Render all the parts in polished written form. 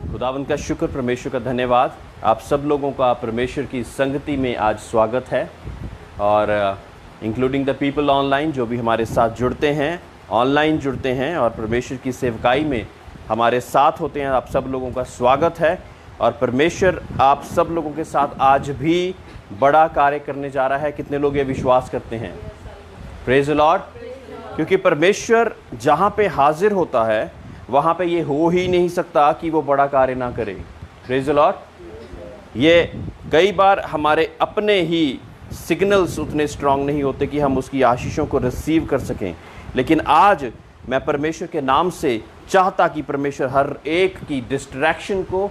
खुदावंद का शुक्र, परमेश्वर का धन्यवाद। आप सब लोगों का परमेश्वर की संगति में आज स्वागत है, और इंक्लूडिंग द पीपल ऑनलाइन जो भी हमारे साथ जुड़ते हैं, ऑनलाइन जुड़ते हैं और परमेश्वर की सेवकाई में हमारे साथ होते हैं। आप सब लोगों का स्वागत है, और परमेश्वर आप सब लोगों के साथ आज भी बड़ा कार्य करने जा रहा है। कितने लोग ये विश्वास करते हैं? Praise the Lord. क्योंकि परमेश्वर जहाँ पे हाजिर होता है वहाँ पे ये हो ही नहीं सकता कि वो बड़ा कार्य ना करे। Praise the Lord. ये कई बार हमारे अपने ही सिग्नल्स उतने स्ट्रांग नहीं होते कि हम उसकी आशीषों को रिसीव कर सकें, लेकिन आज मैं परमेश्वर के नाम से चाहता कि परमेश्वर हर एक की डिस्ट्रैक्शन को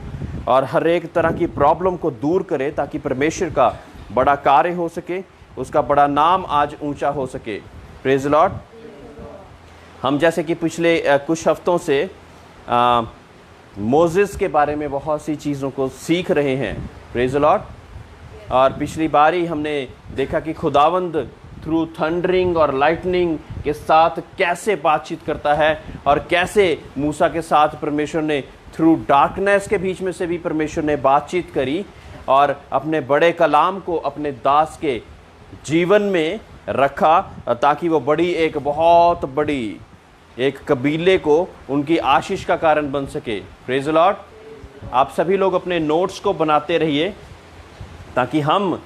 और हर एक तरह की प्रॉब्लम को दूर करे, ताकि परमेश्वर का बड़ा कार्य हो सके, उसका बड़ा नाम आज ऊंचा हो सके। Praise the Lord. हम जैसे कि पिछले कुछ हफ्तों से मोसेस के बारे में बहुत सी चीज़ों को सीख रहे हैं। Praise the Lord. और पिछली बारी हमने देखा कि खुदावंद थ्रू थंडरिंग और लाइटनिंग के साथ कैसे बातचीत करता है, और कैसे मूसा के साथ परमेश्वर ने थ्रू डार्कनेस के बीच में से भी परमेश्वर ने बातचीत करी, और अपने बड़े कलाम को अपने दास के जीवन में रखा, ताकि वो एक बहुत बड़ी एक कबीले को उनकी आशीष का कारण बन सके। Praise the Lord. आप सभी लोग अपने नोट्स को बनाते रहिए, ताकि हम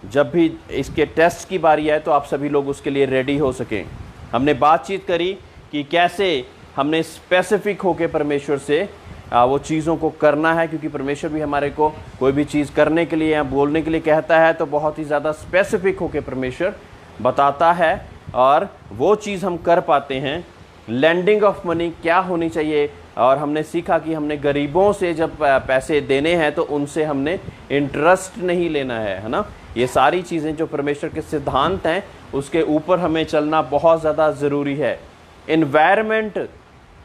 जब भी इसके टेस्ट की बारी आए तो आप सभी लोग उसके लिए रेडी हो सकें। हमने बातचीत करी कि कैसे हमने स्पेसिफिक होकर परमेश्वर से वो चीज़ों को करना है, क्योंकि परमेश्वर भी हमारे को कोई भी चीज़ करने के लिए या बोलने के लिए कहता है तो बहुत ही ज़्यादा स्पेसिफिक होकर परमेश्वर बताता है, और वो चीज़ हम कर पाते हैं। लैंडिंग ऑफ मनी क्या होनी चाहिए, और हमने सीखा कि हमने गरीबों से जब पैसे देने हैं तो उनसे हमने इंटरेस्ट नहीं लेना है ना। ये सारी चीज़ें जो परमेश्वर के सिद्धांत हैं उसके ऊपर हमें चलना बहुत ज़्यादा ज़रूरी है। एनवायरनमेंट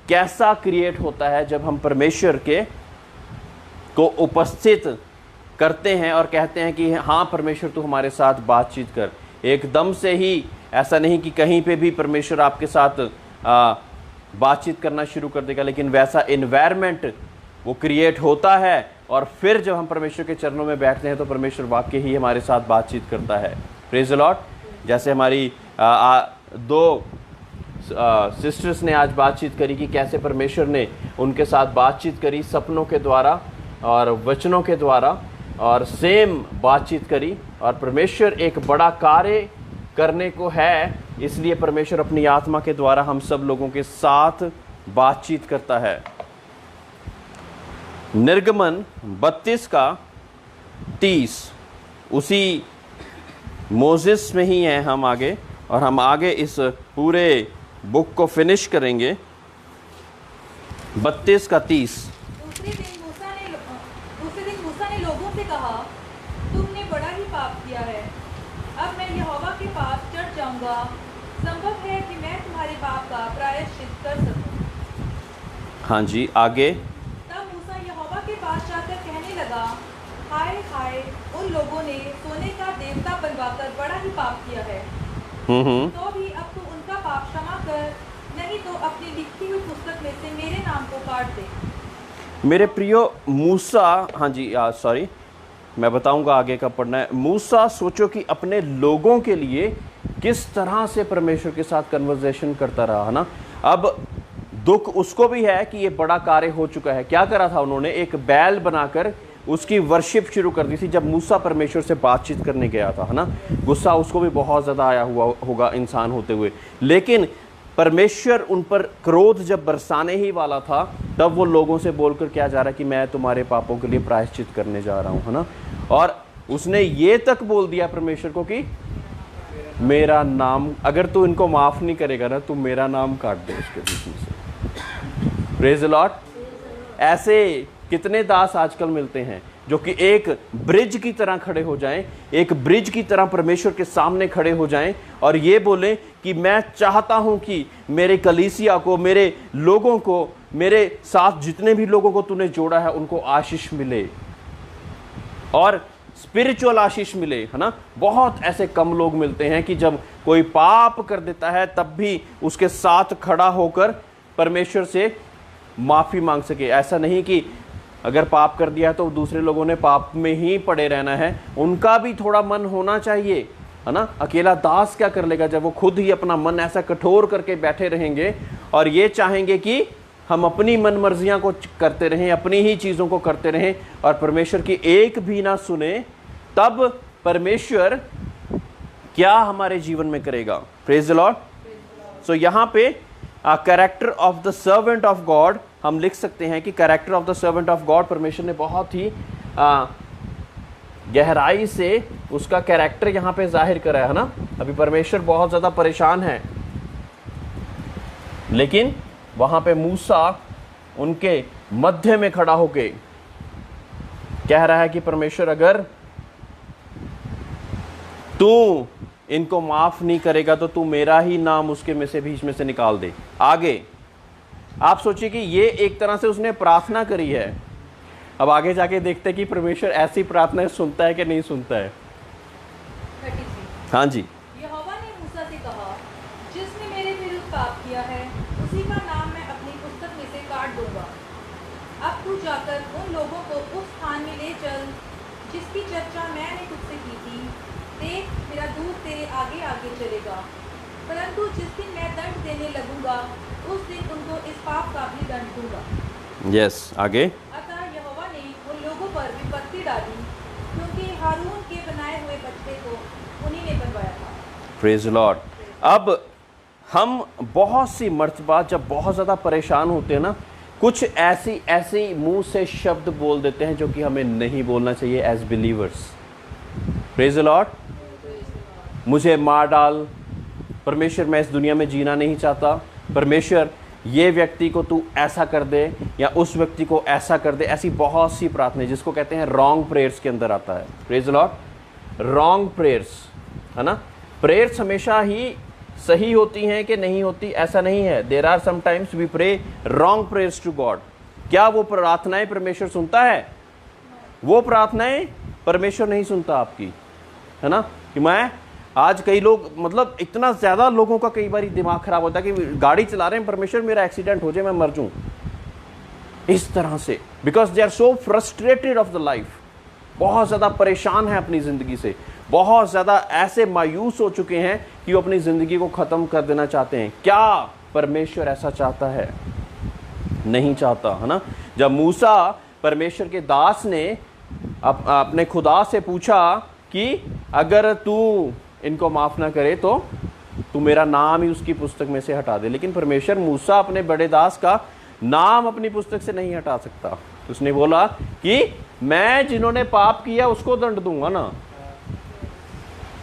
कैसा क्रिएट होता है जब हम परमेश्वर के को उपस्थित करते हैं और कहते हैं कि हाँ परमेश्वर तू हमारे साथ बातचीत कर। एकदम से ही ऐसा नहीं कि कहीं पे भी परमेश्वर आपके साथ बातचीत करना शुरू कर देगा, लेकिन वैसा एनवायरनमेंट वो क्रिएट होता है, और फिर जब हम परमेश्वर के चरणों में बैठते हैं तो परमेश्वर वाकई ही हमारे साथ बातचीत करता है। Praise the Lord. जैसे हमारी दो सिस्टर्स ने आज बातचीत करी कि कैसे परमेश्वर ने उनके साथ बातचीत करी सपनों के द्वारा और वचनों के द्वारा, और सेम बातचीत करी, और परमेश्वर एक बड़ा कार्य करने को है, इसलिए परमेश्वर अपनी आत्मा के द्वारा हम सब लोगों के साथ बातचीत करता है। निर्गमन 32 का 30 उसी मोसेस में ही है हम आगे, और हम आगे इस पूरे बुक को फिनिश करेंगे। 32 का 30। दूसरे दिन मूसा ने लोगों से कहा, तुमने बड़ा ही पाप किया है। अब मैं यहोवा के पास चढ़ जाऊंगा। संभव है कि मैं तुम्हारे पाप का प्रायश्चित कर सकूं। हाँ जी, आगे। तब मूसा यहोवा के पास जाकर कहने लगा, हाय हाय, उन लोगों ने सोने का देवता बनवाकर बड़ा ही पाप किया है। तो भी अब तू उनका पाप क्षमा कर, नहीं तो अपनी लिखी हुई पुस्तक में से मेरे नाम को काट दे। मेरे प्रियो मूसा, हाँ जी सॉरी, मैं बताऊंगा आगे का पढ़ना है। मूसा सोचो कि अपने लोगों के लिए किस तरह से परमेश्वर के साथ कन्वर्सेशन करता रहा है ना। अब दुख उसको भी है कि ये बड़ा कार्य हो चुका है। क्या करा था उन्होंने? एक बैल बनाकर उसकी वर्शिप शुरू कर दी थी जब मूसा परमेश्वर से बातचीत करने गया था, है ना। गुस्सा उसको भी बहुत ज़्यादा आया हुआ होगा इंसान होते हुए, लेकिन परमेश्वर उन पर क्रोध जब बरसाने ही वाला था तब वो लोगों से बोलकर क्या जा रहा है कि मैं तुम्हारे पापों के लिए प्रायश्चित करने जा रहा हूँ, है ना। और उसने ये तक बोल दिया परमेश्वर को कि मेरा नाम, अगर तू इनको माफ़ नहीं करेगा ना, तू मेरा नाम काट दे उसके बीच में से। Praise the Lord. ऐसे कितने दास आजकल मिलते हैं जो कि एक ब्रिज की तरह खड़े हो जाएं, एक ब्रिज की तरह परमेश्वर के सामने खड़े हो जाएं और ये बोलें कि मैं चाहता हूं कि मेरे कलीसिया को, मेरे लोगों को, मेरे साथ जितने भी लोगों को तूने जोड़ा है उनको आशीष मिले और स्पिरिचुअल आशीष मिले, है ना। बहुत ऐसे कम लोग मिलते हैं कि जब कोई पाप कर देता है तब भी उसके साथ खड़ा होकर परमेश्वर से माफ़ी मांग सके। ऐसा नहीं कि अगर पाप कर दिया तो दूसरे लोगों ने पाप में ही पड़े रहना है, उनका भी थोड़ा मन होना चाहिए, है ना। अकेला दास क्या कर लेगा जब वो खुद ही अपना मन ऐसा कठोर करके बैठे रहेंगे और ये चाहेंगे कि हम अपनी मन मर्जियां को करते रहें, अपनी ही चीज़ों को करते रहें और परमेश्वर की एक भी ना सुने, तब परमेश्वर क्या हमारे जीवन में करेगा। Praise the Lord. सो यहाँ पे character of the servant of God हम लिख सकते हैं कि character of the servant of God, परमेश्वर ने बहुत ही गहराई से उसका कैरेक्टर यहाँ पे जाहिर करा है ना। अभी परमेश्वर बहुत ज़्यादा परेशान है, लेकिन वहाँ पे मूसा उनके मध्य में खड़ा होके कह रहा है कि परमेश्वर अगर तू इनको माफ नहीं करेगा तो तू मेरा ही नाम उसके में से बीच में से निकाल दे। आगे आप सोचिए कि ये एक तरह से उसने प्रार्थना करी है। अब आगे जाके देखते हैं कि परमेश्वर ऐसी प्रार्थना सुनता है कि नहीं सुनता है। 33 हाँ जी। यहोवा ने मूसा से कहा, जिसने मेरे विरुद्ध पाप किया है उसी का नाम मैं अपनी पुस्तक में से काट दूंगा। अब तू जाकर उन लोगों को उस स्थान में ले चल जिसकी चर्चा मैंने तुझसे की थी। देख, मेरा दूत तेरे आगे आगे चलेगा, परंतु जिस दिन मैं दंड देने लगूंगा उस दिन उनको इस पाप का भी दंड दूंगा। यस, आगे। अतः यहोवा ने उन लोगों पर विपत्ति डाली, क्योंकि हारून के बनाए हुए बछड़े को उन्हीं ने बनवाया था। Praise the Lord. अब हम बहुत सी मर्तबा जब बहुत ज़्यादा परेशान होते हैं ना, कुछ ऐसी मुंह से शब्द बोल देते हैं जो कि हमें नहीं बोलना चाहिए as believers. Praise the Lord. मुझे मार डाल, परमेश्वर मैं इस दुनिया में जीना नहीं चाहता, परमेश्वर ये व्यक्ति को तू ऐसा कर दे या उस व्यक्ति को ऐसा कर दे। ऐसी बहुत सी प्रार्थना जिसको कहते हैं रॉन्ग प्रेयर्स के अंदर आता है। Praise the Lord. Wrong prayers, है ना। प्रेयर्स हमेशा ही सही होती हैं कि नहीं होती, ऐसा नहीं है। There are sometimes we pray wrong prayers to God. क्या वो प्रार्थनाएं परमेश्वर सुनता है? वो प्रार्थनाएं परमेश्वर नहीं सुनता आपकी, है ना। कि मैं आज कई लोग, मतलब इतना ज़्यादा लोगों का कई बार दिमाग खराब होता है कि गाड़ी चला रहे हैं, परमेश्वर मेरा एक्सीडेंट हो जाए, मैं मर जाऊं, इस तरह से, because they are so frustrated of the life. बहुत ज़्यादा परेशान है अपनी ज़िंदगी से, बहुत ज़्यादा ऐसे मायूस हो चुके हैं कि वो अपनी ज़िंदगी को ख़त्म कर देना चाहते हैं। क्या परमेश्वर ऐसा चाहता है? नहीं चाहता, है ना। जब मूसा परमेश्वर के दास ने अपने खुदा से पूछा कि अगर तू इनको माफ़ ना करे तो तू मेरा नाम ही उसकी पुस्तक में से हटा दे, लेकिन परमेश्वर मूसा अपने बड़े दास का नाम अपनी पुस्तक से नहीं हटा सकता। तो उसने बोला कि मैं जिन्होंने पाप किया उसको दंड दूंगा ना।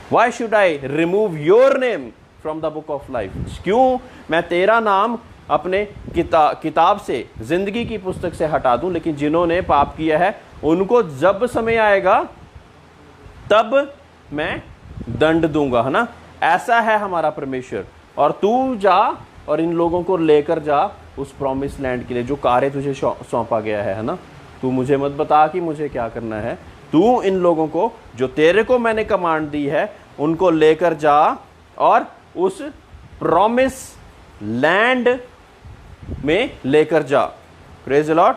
Why should I remove your name from the book of life? क्यों मैं तेरा नाम अपने किताब से, जिंदगी की पुस्तक से हटा दूं? लेकिन जिन्होंने पाप किया है उनको जब समय आएगा तब मैं दंड दूंगा, है ना। ऐसा है हमारा परमेश्वर। और तू जा और इन लोगों को लेकर जा उस प्रॉमिस लैंड के लिए जो कार्य तुझे सौंपा गया है ना। तू मुझे मत बता कि मुझे क्या करना है, तू इन लोगों को जो तेरे को मैंने कमांड दी है उनको लेकर जा और उस प्रॉमिस लैंड में लेकर जा। Praise the Lord.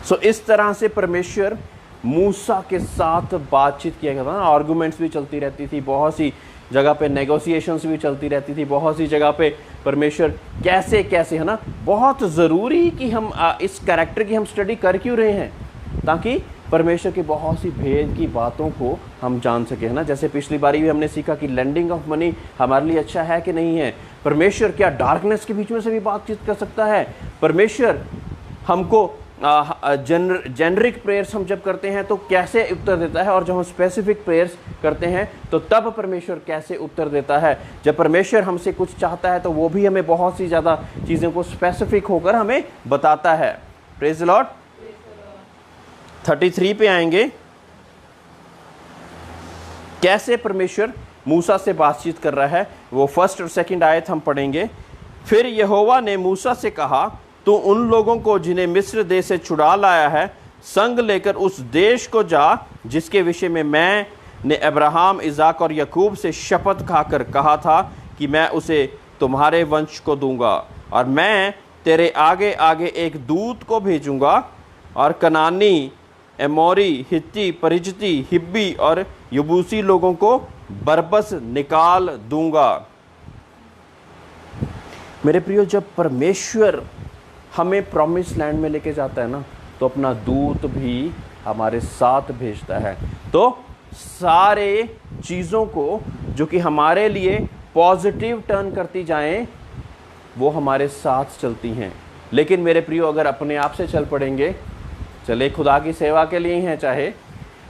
सो इस तरह से परमेश्वर मूसा के साथ बातचीत किया गया था। आर्गुमेंट्स भी चलती रहती थी, बहुत सी जगह पे नेगोशिएशंस भी चलती रहती थी, बहुत सी जगह पे परमेश्वर कैसे कैसे, है ना। बहुत ज़रूरी कि हम इस कैरेक्टर की हम स्टडी कर क्यों रहे हैं, ताकि परमेश्वर की बहुत सी भेद की बातों को हम जान सके, है ना। जैसे पिछली बारी भी हमने सीखा कि लेंडिंग ऑफ मनी हमारे लिए अच्छा है कि नहीं है। परमेश्वर क्या डार्कनेस के बीच में से भी बातचीत कर सकता है? परमेश्वर हमको जेनरिक प्रेयर्स हम जब करते हैं तो कैसे उत्तर देता है, और जब हम स्पेसिफिक प्रेयर्स करते हैं तो तब परमेश्वर कैसे उत्तर देता है। जब परमेश्वर हमसे कुछ चाहता है तो वो भी हमें बहुत सी ज़्यादा चीज़ों को स्पेसिफिक होकर हमें बताता है। Praise the Lord. 33 पे आएंगे, कैसे परमेश्वर मूसा से बातचीत कर रहा है, वो फर्स्ट और सेकंड आयत हम पढ़ेंगे। फिर यहोवा ने मूसा से कहा, तू उन लोगों को जिन्हें मिस्र देश से छुड़ा लाया है संग लेकर उस देश को जा जिसके विषय में मैंने अब्राहम, इज़ाक और याकूब से शपथ खाकर कहा था कि मैं उसे तुम्हारे वंश को दूंगा, और मैं तेरे आगे आगे एक दूत को भेजूंगा, और कनानी, एमोरी, हित्ती, परिज्जी, हिब्बी और यबूसी लोगों को बरबस निकाल दूंगा। मेरे प्रियो, जब परमेश्वर हमें प्रॉमिस लैंड में लेके जाता है ना, तो अपना दूत भी हमारे साथ भेजता है। तो सारे चीज़ों को जो कि हमारे लिए पॉजिटिव टर्न करती जाएं, वो हमारे साथ चलती हैं। लेकिन मेरे प्रियो, अगर अपने आप से चल पड़ेंगे, चले खुदा की सेवा के लिए ही हैं चाहे,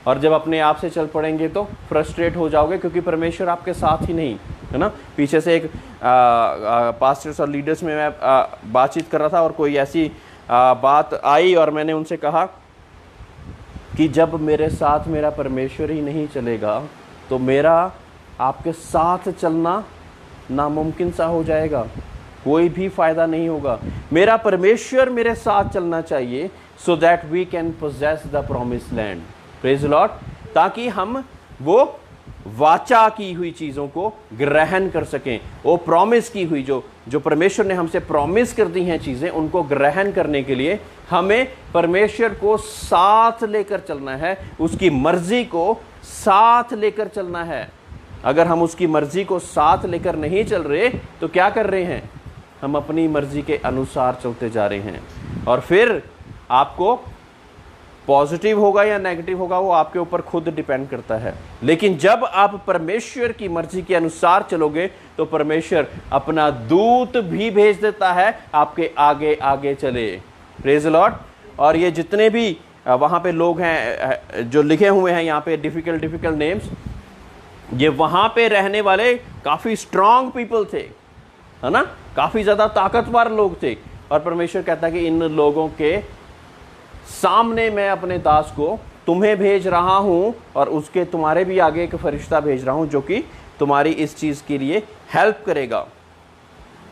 और जब अपने आप से चल पड़ेंगे तो फ्रस्ट्रेट हो जाओगे, क्योंकि परमेश्वर आपके साथ ही नहीं है ना। पीछे से एक पास्टर्स और लीडर्स में मैं बातचीत कर रहा था, और कोई ऐसी बात आई और मैंने उनसे कहा कि जब मेरे साथ मेरा परमेश्वर ही नहीं चलेगा, तो मेरा आपके साथ चलना नामुमकिन सा हो जाएगा, कोई भी फ़ायदा नहीं होगा। मेरा परमेश्वर मेरे साथ चलना चाहिए, so that we can possess the promise land. Praise Lord. ताकि हम वो वाचा की हुई चीज़ों को ग्रहण कर सकें, वो प्रॉमिस की हुई जो परमेश्वर ने हमसे प्रॉमिस कर दी हैं चीज़ें, उनको ग्रहण करने के लिए हमें परमेश्वर को साथ लेकर चलना है, उसकी मर्जी को साथ लेकर चलना है। अगर हम उसकी मर्जी को साथ लेकर नहीं चल रहे, तो क्या कर रहे हैं? हम अपनी मर्जी के अनुसार चलते जा रहे हैं, और फिर आपको पॉजिटिव होगा या नेगेटिव होगा, वो आपके ऊपर खुद डिपेंड करता है। लेकिन जब आप परमेश्वर की मर्जी के अनुसार चलोगे, तो परमेश्वर अपना दूत भी भेज देता है आपके आगे आगे चले। Praise Lord. और ये जितने भी वहाँ पे लोग हैं जो लिखे हुए हैं यहाँ पे डिफिकल्ट नेम्स, ये वहाँ पे रहने वाले काफ़ी स्ट्रांग पीपल थे, है ना, काफ़ी ज़्यादा ताकतवर लोग थे। और परमेश्वर कहता है कि इन लोगों के सामने मैं अपने दास को तुम्हें भेज रहा हूँ, और उसके तुम्हारे भी आगे एक फरिश्ता भेज रहा हूँ जो कि तुम्हारी इस चीज़ के लिए हेल्प करेगा।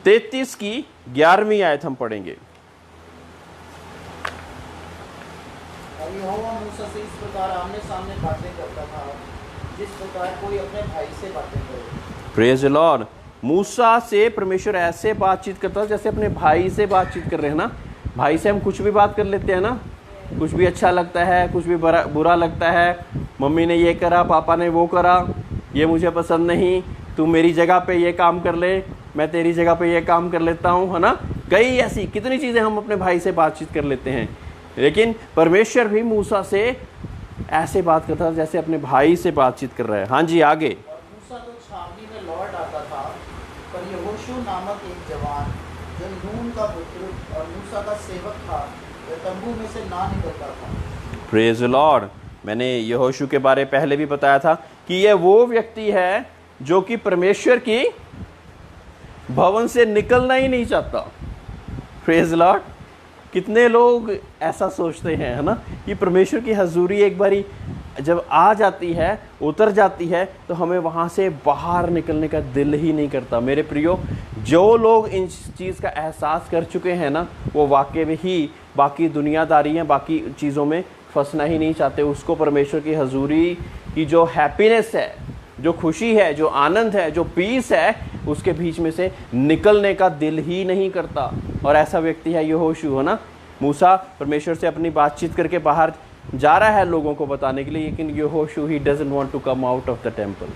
33 की 11वीं आयत हम पढ़ेंगे। यहोवा मूसा से इस प्रकार आमने सामने बातें करता था, जिस प्रकार कोई अपने भाई से बातें करे। Praise Lord. मूसा से परमेश्वर ऐसे बातचीत करता है जैसे अपने भाई से बातचीत कर रहे हैं ना। भाई से हम कुछ भी बात कर लेते हैं ना, कुछ भी अच्छा लगता है, कुछ भी बुरा लगता है। मम्मी ने ये करा, पापा ने वो करा, ये मुझे पसंद नहीं, तू मेरी जगह पे ये काम कर ले, मैं तेरी जगह पे ये काम कर लेता हूँ, है ना। कई ऐसी कितनी चीज़ें हम अपने भाई से बातचीत कर लेते हैं। लेकिन परमेश्वर भी मूसा से ऐसे बात करता था जैसे अपने भाई से बातचीत कर रहा है। हाँ जी, आगे। और मूसा तो छावनी में लौट आता था, पर यहोशू नामक एक जवान जो नून का पुत्र और मूसा का सेवक था, वह तंबू में से ना निकलता था। Praise Lord. मैंने यहोशू के बारे पहले भी बताया था कि यह वो व्यक्ति है जो कि परमेश्वर की भवन से निकलना ही नहीं चाहता। Praise Lord. कितने लोग ऐसा सोचते हैं, है ना, कि परमेश्वर की हजूरी एक बारी जब आ जाती है, उतर जाती है, तो हमें वहाँ से बाहर निकलने का दिल ही नहीं करता। मेरे प्रियो, जो लोग इन चीज़ का एहसास कर चुके हैं ना, वो वाकई में ही बाकी दुनियादारी बाकी चीज़ों में फंसना ही नहीं चाहते। उसको परमेश्वर की हजूरी की जो हैप्पीनेस है, जो खुशी है, जो आनंद है, जो पीस है, उसके बीच में से निकलने का दिल ही नहीं करता। और ऐसा व्यक्ति है यहोशू, है ना। मूसा परमेश्वर से अपनी बातचीत करके बाहर जा रहा है लोगों को बताने के लिए, लेकिन यहोशू he doesn't want to come out of the temple.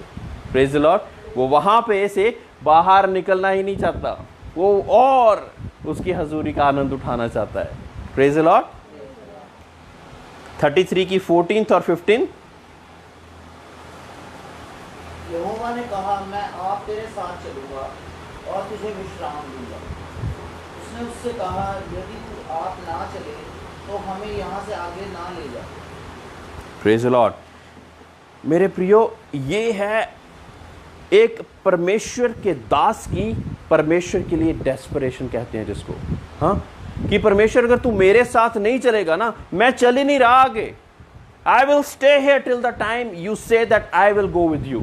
Praise the Lord. वो वहाँ पे से बाहर निकलना ही नहीं चाहता, वो और उसकी हजूरी का आनंद उठाना चाहता है। Praise the Lord. 33 की 14 और 15। यहोवा ने कहा, मैं आप तेरे साथ चलूंगा और तुझे विश्राम दूंगा। उसने उससे कहा, यदि तू आप ना चले तो हमें यहाँ से आगे ना ले जा। Praise the Lord. मेरे प्रियो, ये है एक परमेश्वर के दास की परमेश्वर के लिए डेस्परेशन कहते हैं जिसको, हाँ, कि परमेश्वर अगर तू मेरे साथ नहीं चलेगा ना, मैं चल ही नहीं रहा आगे। I will stay here till the time you say that I will go with you.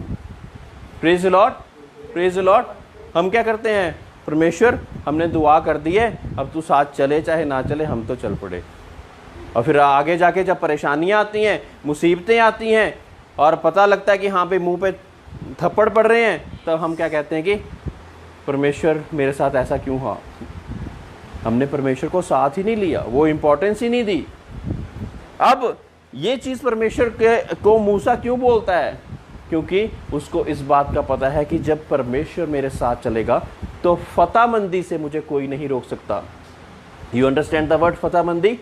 Praise the Lord. Praise the Lord. हम क्या करते हैं, परमेश्वर हमने दुआ कर दी है, अब तू साथ चले चाहे ना चले, हम तो चल पड़े। और फिर आगे जाके जब परेशानियां आती हैं, मुसीबतें आती हैं, और पता लगता है कि हाँ पे मुंह पे थप्पड़ पड़ रहे हैं, तब हम क्या कहते हैं कि परमेश्वर मेरे साथ ऐसा क्यों हुआ? हमने परमेश्वर को साथ ही नहीं लिया, वो इंपॉर्टेंस ही नहीं दी। अब ये चीज़ परमेश्वर को मूसा क्यों बोलता है? क्योंकि उसको इस बात का पता है कि जब परमेश्वर मेरे साथ चलेगा तो फतेहमंदी से मुझे कोई नहीं रोक सकता। यू अंडरस्टैंड द वर्ड फतेहमंदी?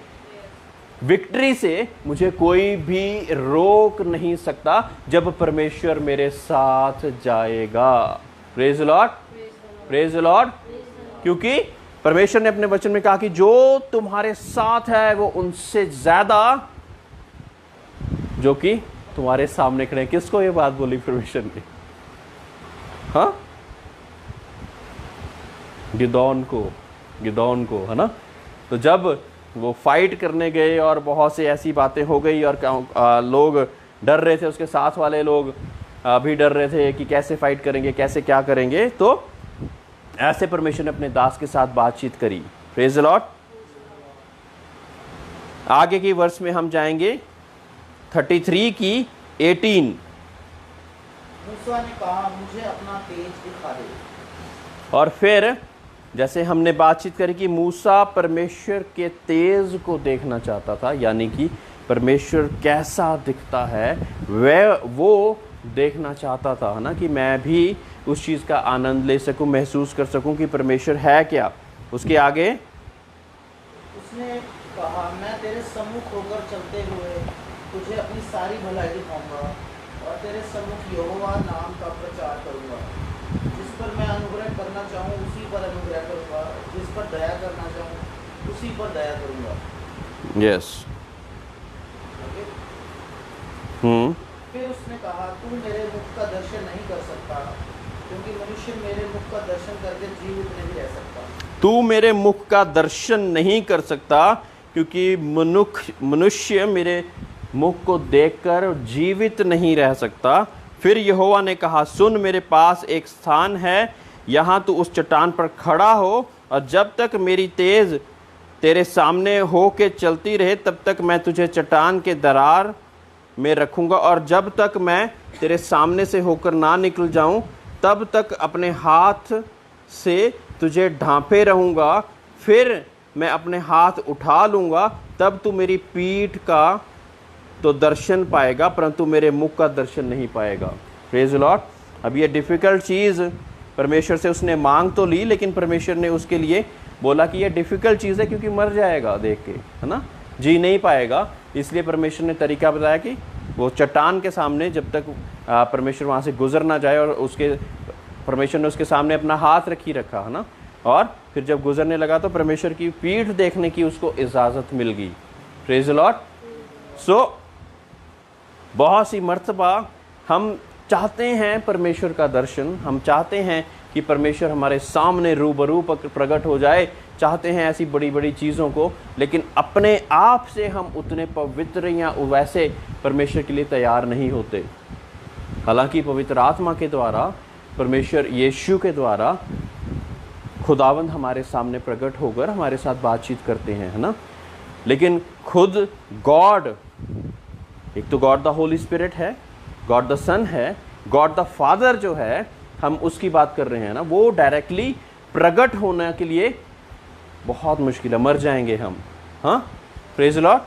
विक्ट्री से मुझे कोई भी रोक नहीं सकता जब परमेश्वर मेरे साथ जाएगा। Praise the Lord, praise the Lord. क्योंकि परमेश्वर ने अपने वचन में कहा कि जो तुम्हारे साथ है वो उनसे ज्यादा जो कि तुम्हारे सामने खड़े। किसको ये बात बोली परमेश्वर ने? हाँ, गिदौन को, है ना। तो जब वो फाइट करने गए और बहुत से ऐसी बातें हो गई और लोग डर रहे थे, उसके साथ वाले लोग भी डर रहे थे कि कैसे फाइट करेंगे, कैसे क्या करेंगे, तो ऐसे परमेश्वर ने अपने दास के साथ बातचीत करी। Praise the Lord. आगे की वर्ष में हम जाएंगे 33 की 18। मूसा ने कहा मुझे अपना तेज दिखा दे। और फिर जैसे हमने बातचीत करी कि मूसा परमेश्वर के तेज को देखना चाहता था, यानी कि परमेश्वर कैसा दिखता है वो देखना चाहता था, है ना, कि मैं भी उस चीज़ का आनंद ले सकूं, महसूस कर सकूं कि परमेश्वर है क्या। उसके आगे उसने कहा मैं तेरे सम्मुख होकर चलते हुए तुझे अपनी सारी भलाई दिखाऊंगा और तेरे सम्मुख यहोवा नाम का प्रचार करूंगा। जिस पर मैं अनुग्रह करना चाहूँ उसी पर अनुग्रह करूंगा, जिस पर दया करना चाहूँ उसी पर दया करूंगा। यस। फिर उसने कहा तू मेरे मुख का दर्शन नहीं कर सकता, क्योंकि मनुष्य मेरे मुख का दर्शन करके जीवित नहीं रह सकता। तू मेरे मुख का दर्शन नहीं कर सकता क्योंकि मनुष्य मेरे मुख को देखकर जीवित नहीं रह सकता। फिर यहोवा ने कहा सुन, मेरे पास एक स्थान है, यहाँ तू उस चट्टान पर खड़ा हो और जब तक मेरी तेज तेरे सामने हो के चलती रहे तब तक मैं तुझे चट्टान के दरार में रखूँगा, और जब तक मैं तेरे सामने से होकर ना निकल जाऊँ तब तक अपने हाथ से तुझे ढांपे रहूँगा। फिर मैं अपने हाथ उठा लूँगा, तब तू मेरी पीठ का तो दर्शन पाएगा परंतु मेरे मुख का दर्शन नहीं पाएगा। Praise the Lord. अब ये डिफ़िकल्ट चीज़ परमेश्वर से उसने मांग तो ली, लेकिन परमेश्वर ने उसके लिए बोला कि ये डिफ़िकल्ट चीज़ है क्योंकि मर जाएगा देख के, है ना, जी नहीं पाएगा। इसलिए परमेश्वर ने तरीका बताया कि वो चट्टान के सामने जब तक परमेश्वर वहाँ से गुजर ना जाए, और परमेश्वर ने उसके सामने अपना हाथ रखा, है ना, और फिर जब गुजरने लगा तो परमेश्वर की पीठ देखने की उसको इजाज़त मिल गई। Praise the Lord. सो बहुत सी मर्तबा हम चाहते हैं परमेश्वर का दर्शन, हम चाहते हैं कि परमेश्वर हमारे सामने रूबरू प्रकट हो जाए, चाहते हैं ऐसी बड़ी बड़ी चीज़ों को, लेकिन अपने आप से हम उतने पवित्र या वैसे परमेश्वर के लिए तैयार नहीं होते। हालांकि पवित्र आत्मा के द्वारा, परमेश्वर यीशु के द्वारा खुदावंद हमारे सामने प्रकट होकर हमारे साथ बातचीत करते हैं, है ना, लेकिन खुद गॉड, एक तो गॉड द होली स्पिरिट है, गॉड द सन है, गॉड द फादर जो है, हम उसकी बात कर रहे हैं ना, वो डायरेक्टली प्रकट होने के लिए बहुत मुश्किल है, मर जाएंगे हम। हाँ, प्रेज द लॉर्ड।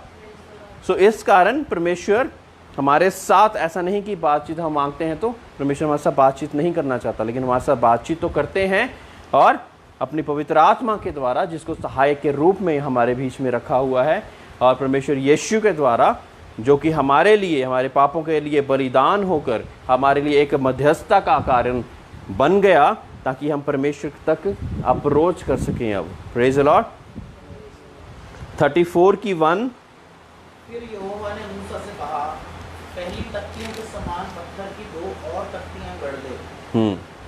सो इस कारण परमेश्वर हमारे साथ ऐसा नहीं कि बातचीत हम मांगते हैं तो परमेश्वर हमारे साथ बातचीत नहीं करना चाहता, लेकिन हमारे साथ बातचीत तो करते हैं, और अपनी पवित्र आत्मा के द्वारा जिसको सहायक के रूप में हमारे बीच में रखा हुआ है, और परमेश्वर यीशु के द्वारा जो कि हमारे लिए, हमारे पापों के लिए बलिदान होकर हमारे लिए एक मध्यस्थता का कारण बन गया, ताकि हम परमेश्वर तक अप्रोच कर सकें। अब प्रेज द लॉर्ड। 34 की 1। फिर यहोवा ने मूसा से कहा पहली तख्तियों के समान पत्थर की 2 और तख्तियां गढ़ दे।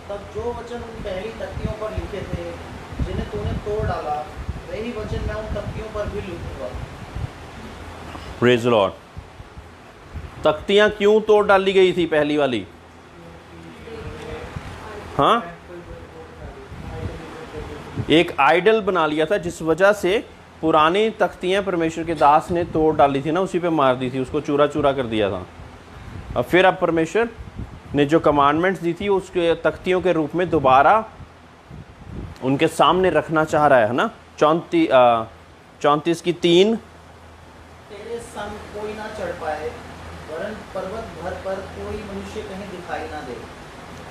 तब जो वचन उन पहली तख्तियों पर लिखे थे जिन्हें तूने तोड़ डाला, वही वचन मैं उन तख्तियों पर भी लिखूंगा। Praise the Lord. तख्तियां क्यों तोड़ डाली गई थी पहली वाली? हाँ, एक आइडल बना लिया था, जिस वजह से पुरानी तख्तियां परमेश्वर के दास ने तोड़ डाली थी ना, उसी पे मार दी थी, उसको चूरा चूरा कर दिया था। और फिर अब परमेश्वर ने जो कमांडमेंट्स दी थी उसके तख्तियों के रूप में दोबारा उनके सामने रखना चाह रहा है ना। 34 की 3, तेरे संग कोई ना चढ़ पाए, वरन पर्वत भर पर कोई मनुष्य कहीं दिखाई ना दे।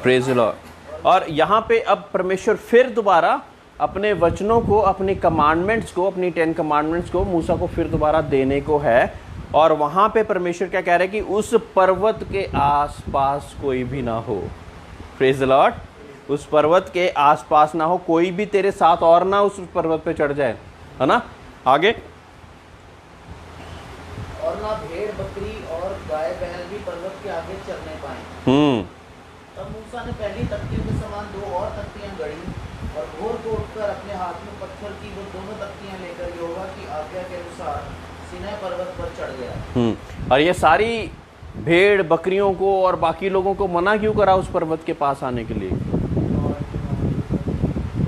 Praise the Lord. और यहाँ पे अब परमेश्वर फिर दोबारा अपने वचनों को, अपने कमांडमेंट्स को, अपनी 10 कमांडमेंट्स को मूसा को फिर दोबारा देने को है। और वहाँ पे परमेश्वर क्या कह रहे हैं कि उस पर्वत के आसपास कोई भी ना हो। Praise the Lord. उस पर्वत के आसपास ना हो, कोई भी तेरे साथ और ना उस पर्वत पे चढ़ जाए, है ना। आगे, और ना भेड़ बकरी और गाय बैल भी पर्वत के आगे चलने पाए। तब मूसा ने पहली तख्तियों के समान 2 और तख्तियां गढ़ी और भोर को उठकर अपने हाथ में पत्थर की वो दोनों तख्तियां लेकर यहोवा की आज्ञा के अनुसार सीनै पर्वत पर चढ़ गया। और ये सारी भेड़ बकरियों को और बाकी लोगों को मना क्यों करा उस पर्वत के पास आने के लिए?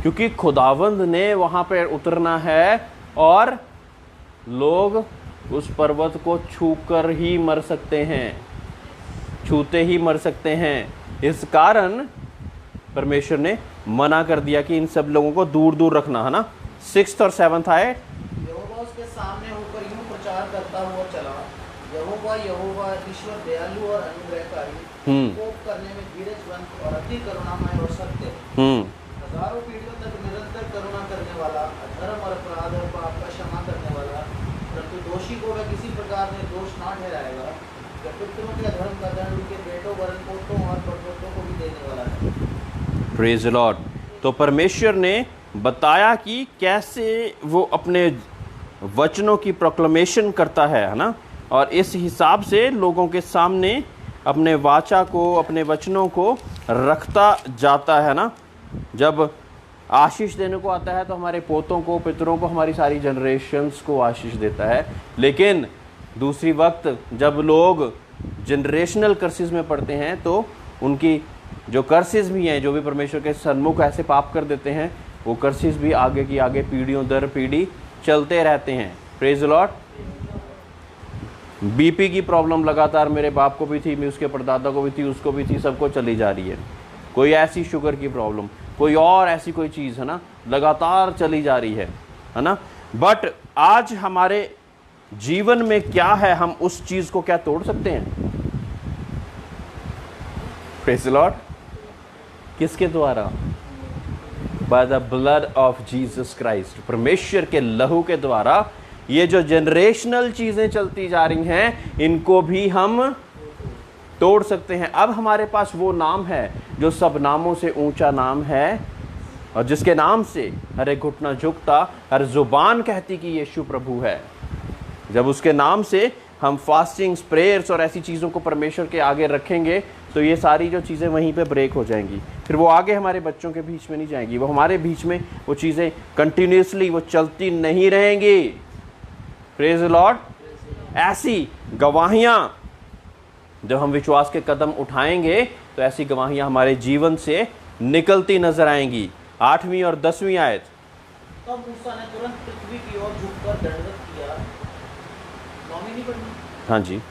क्योंकि खुदावंद ने वहां पर उतरना है और लोग उस पर्वत को छूकर ही मर सकते हैं, छूते ही मर सकते हैं। इस कारण परमेश्वर ने मना कर दिया कि इन सब लोगों को दूर दूर रखना, है ना। 6th और 7th आए, यहोवा उसके सामने होकर यूं प्रचार करता हुआ चला, यहोवा यहोवा ईश्वर दयालु और अनुग्रहकारी, कोप करने में धीरजवंत और अति करुणामय और सत्य, हजारों पीढ़ियों तक निरंतर करुणा करने वाला, अधर्म और अपराध और पाप का क्षमा करने वाला, परंतु दोषी को वह किसी प्रकार निर्दोष ना ठहराएगा। पितरों के अधर्म का दंड उनके बेटों वरन पोतों और परपोतों को भी देने वाला है। Praise the Lord. तो परमेश्वर ने बताया कि कैसे वो अपने वचनों की प्रोक्लेमेशन करता है ना। और इस हिसाब से लोगों के सामने अपने वाचा को, अपने वचनों को रखता जाता है ना। जब आशीष देने को आता है तो हमारे पोतों को, पितरों को, हमारी सारी जनरेशन्स को आशीष देता है। लेकिन दूसरी वक्त जब लोग जनरेशनल कर्सेस में पड़ते हैं तो उनकी जो कर्सेस भी हैं, जो भी परमेश्वर के सन्मुख ऐसे पाप कर देते हैं, वो कर्सेस भी आगे की आगे पीढ़ियों दर पीढ़ी चलते रहते हैं। Praise the Lord. बीपी की प्रॉब्लम लगातार मेरे बाप को भी थी, मैं उसके परदादा को भी थी, उसको भी थी, सबको चली जा रही है। कोई ऐसी शुगर की प्रॉब्लम, कोई और ऐसी कोई चीज़, है ना, लगातार चली जा रही है ना। बट आज हमारे जीवन में क्या है, हम उस चीज़ को क्या तोड़ सकते हैं? Praise the Lord. किसके द्वारा? By the blood of Jesus Christ. परमेश्वर के लहू के द्वारा ये जो जनरेशनल चीजें चलती जा रही हैं, इनको भी हम तोड़ सकते हैं। अब हमारे पास वो नाम है जो सब नामों से ऊंचा नाम है और जिसके नाम से हर एक घुटना झुकता, हर जुबान कहती कि यीशु प्रभु है। जब उसके नाम से हम फास्टिंग्स, प्रेयर्स और ऐसी चीज़ों को परमेश्वर के आगे रखेंगे तो ये सारी जो चीज़ें वहीं पे ब्रेक हो जाएंगी। फिर वो आगे हमारे बच्चों के बीच में नहीं जाएंगी, वो हमारे बीच में वो चीज़ें कंटिन्यूसली वो चलती नहीं रहेंगी। Praise the Lord. ऐसी गवाहियाँ जब हम विश्वास के कदम उठाएंगे तो ऐसी गवाहियाँ हमारे जीवन से निकलती नजर आएंगी। 8वीं और 10वीं आयत। तब मूसा ने तुरंत पृथ्वी की ओर झुककर दंडवत किया। 9वीं नहीं पढ़नी? हाँ जी।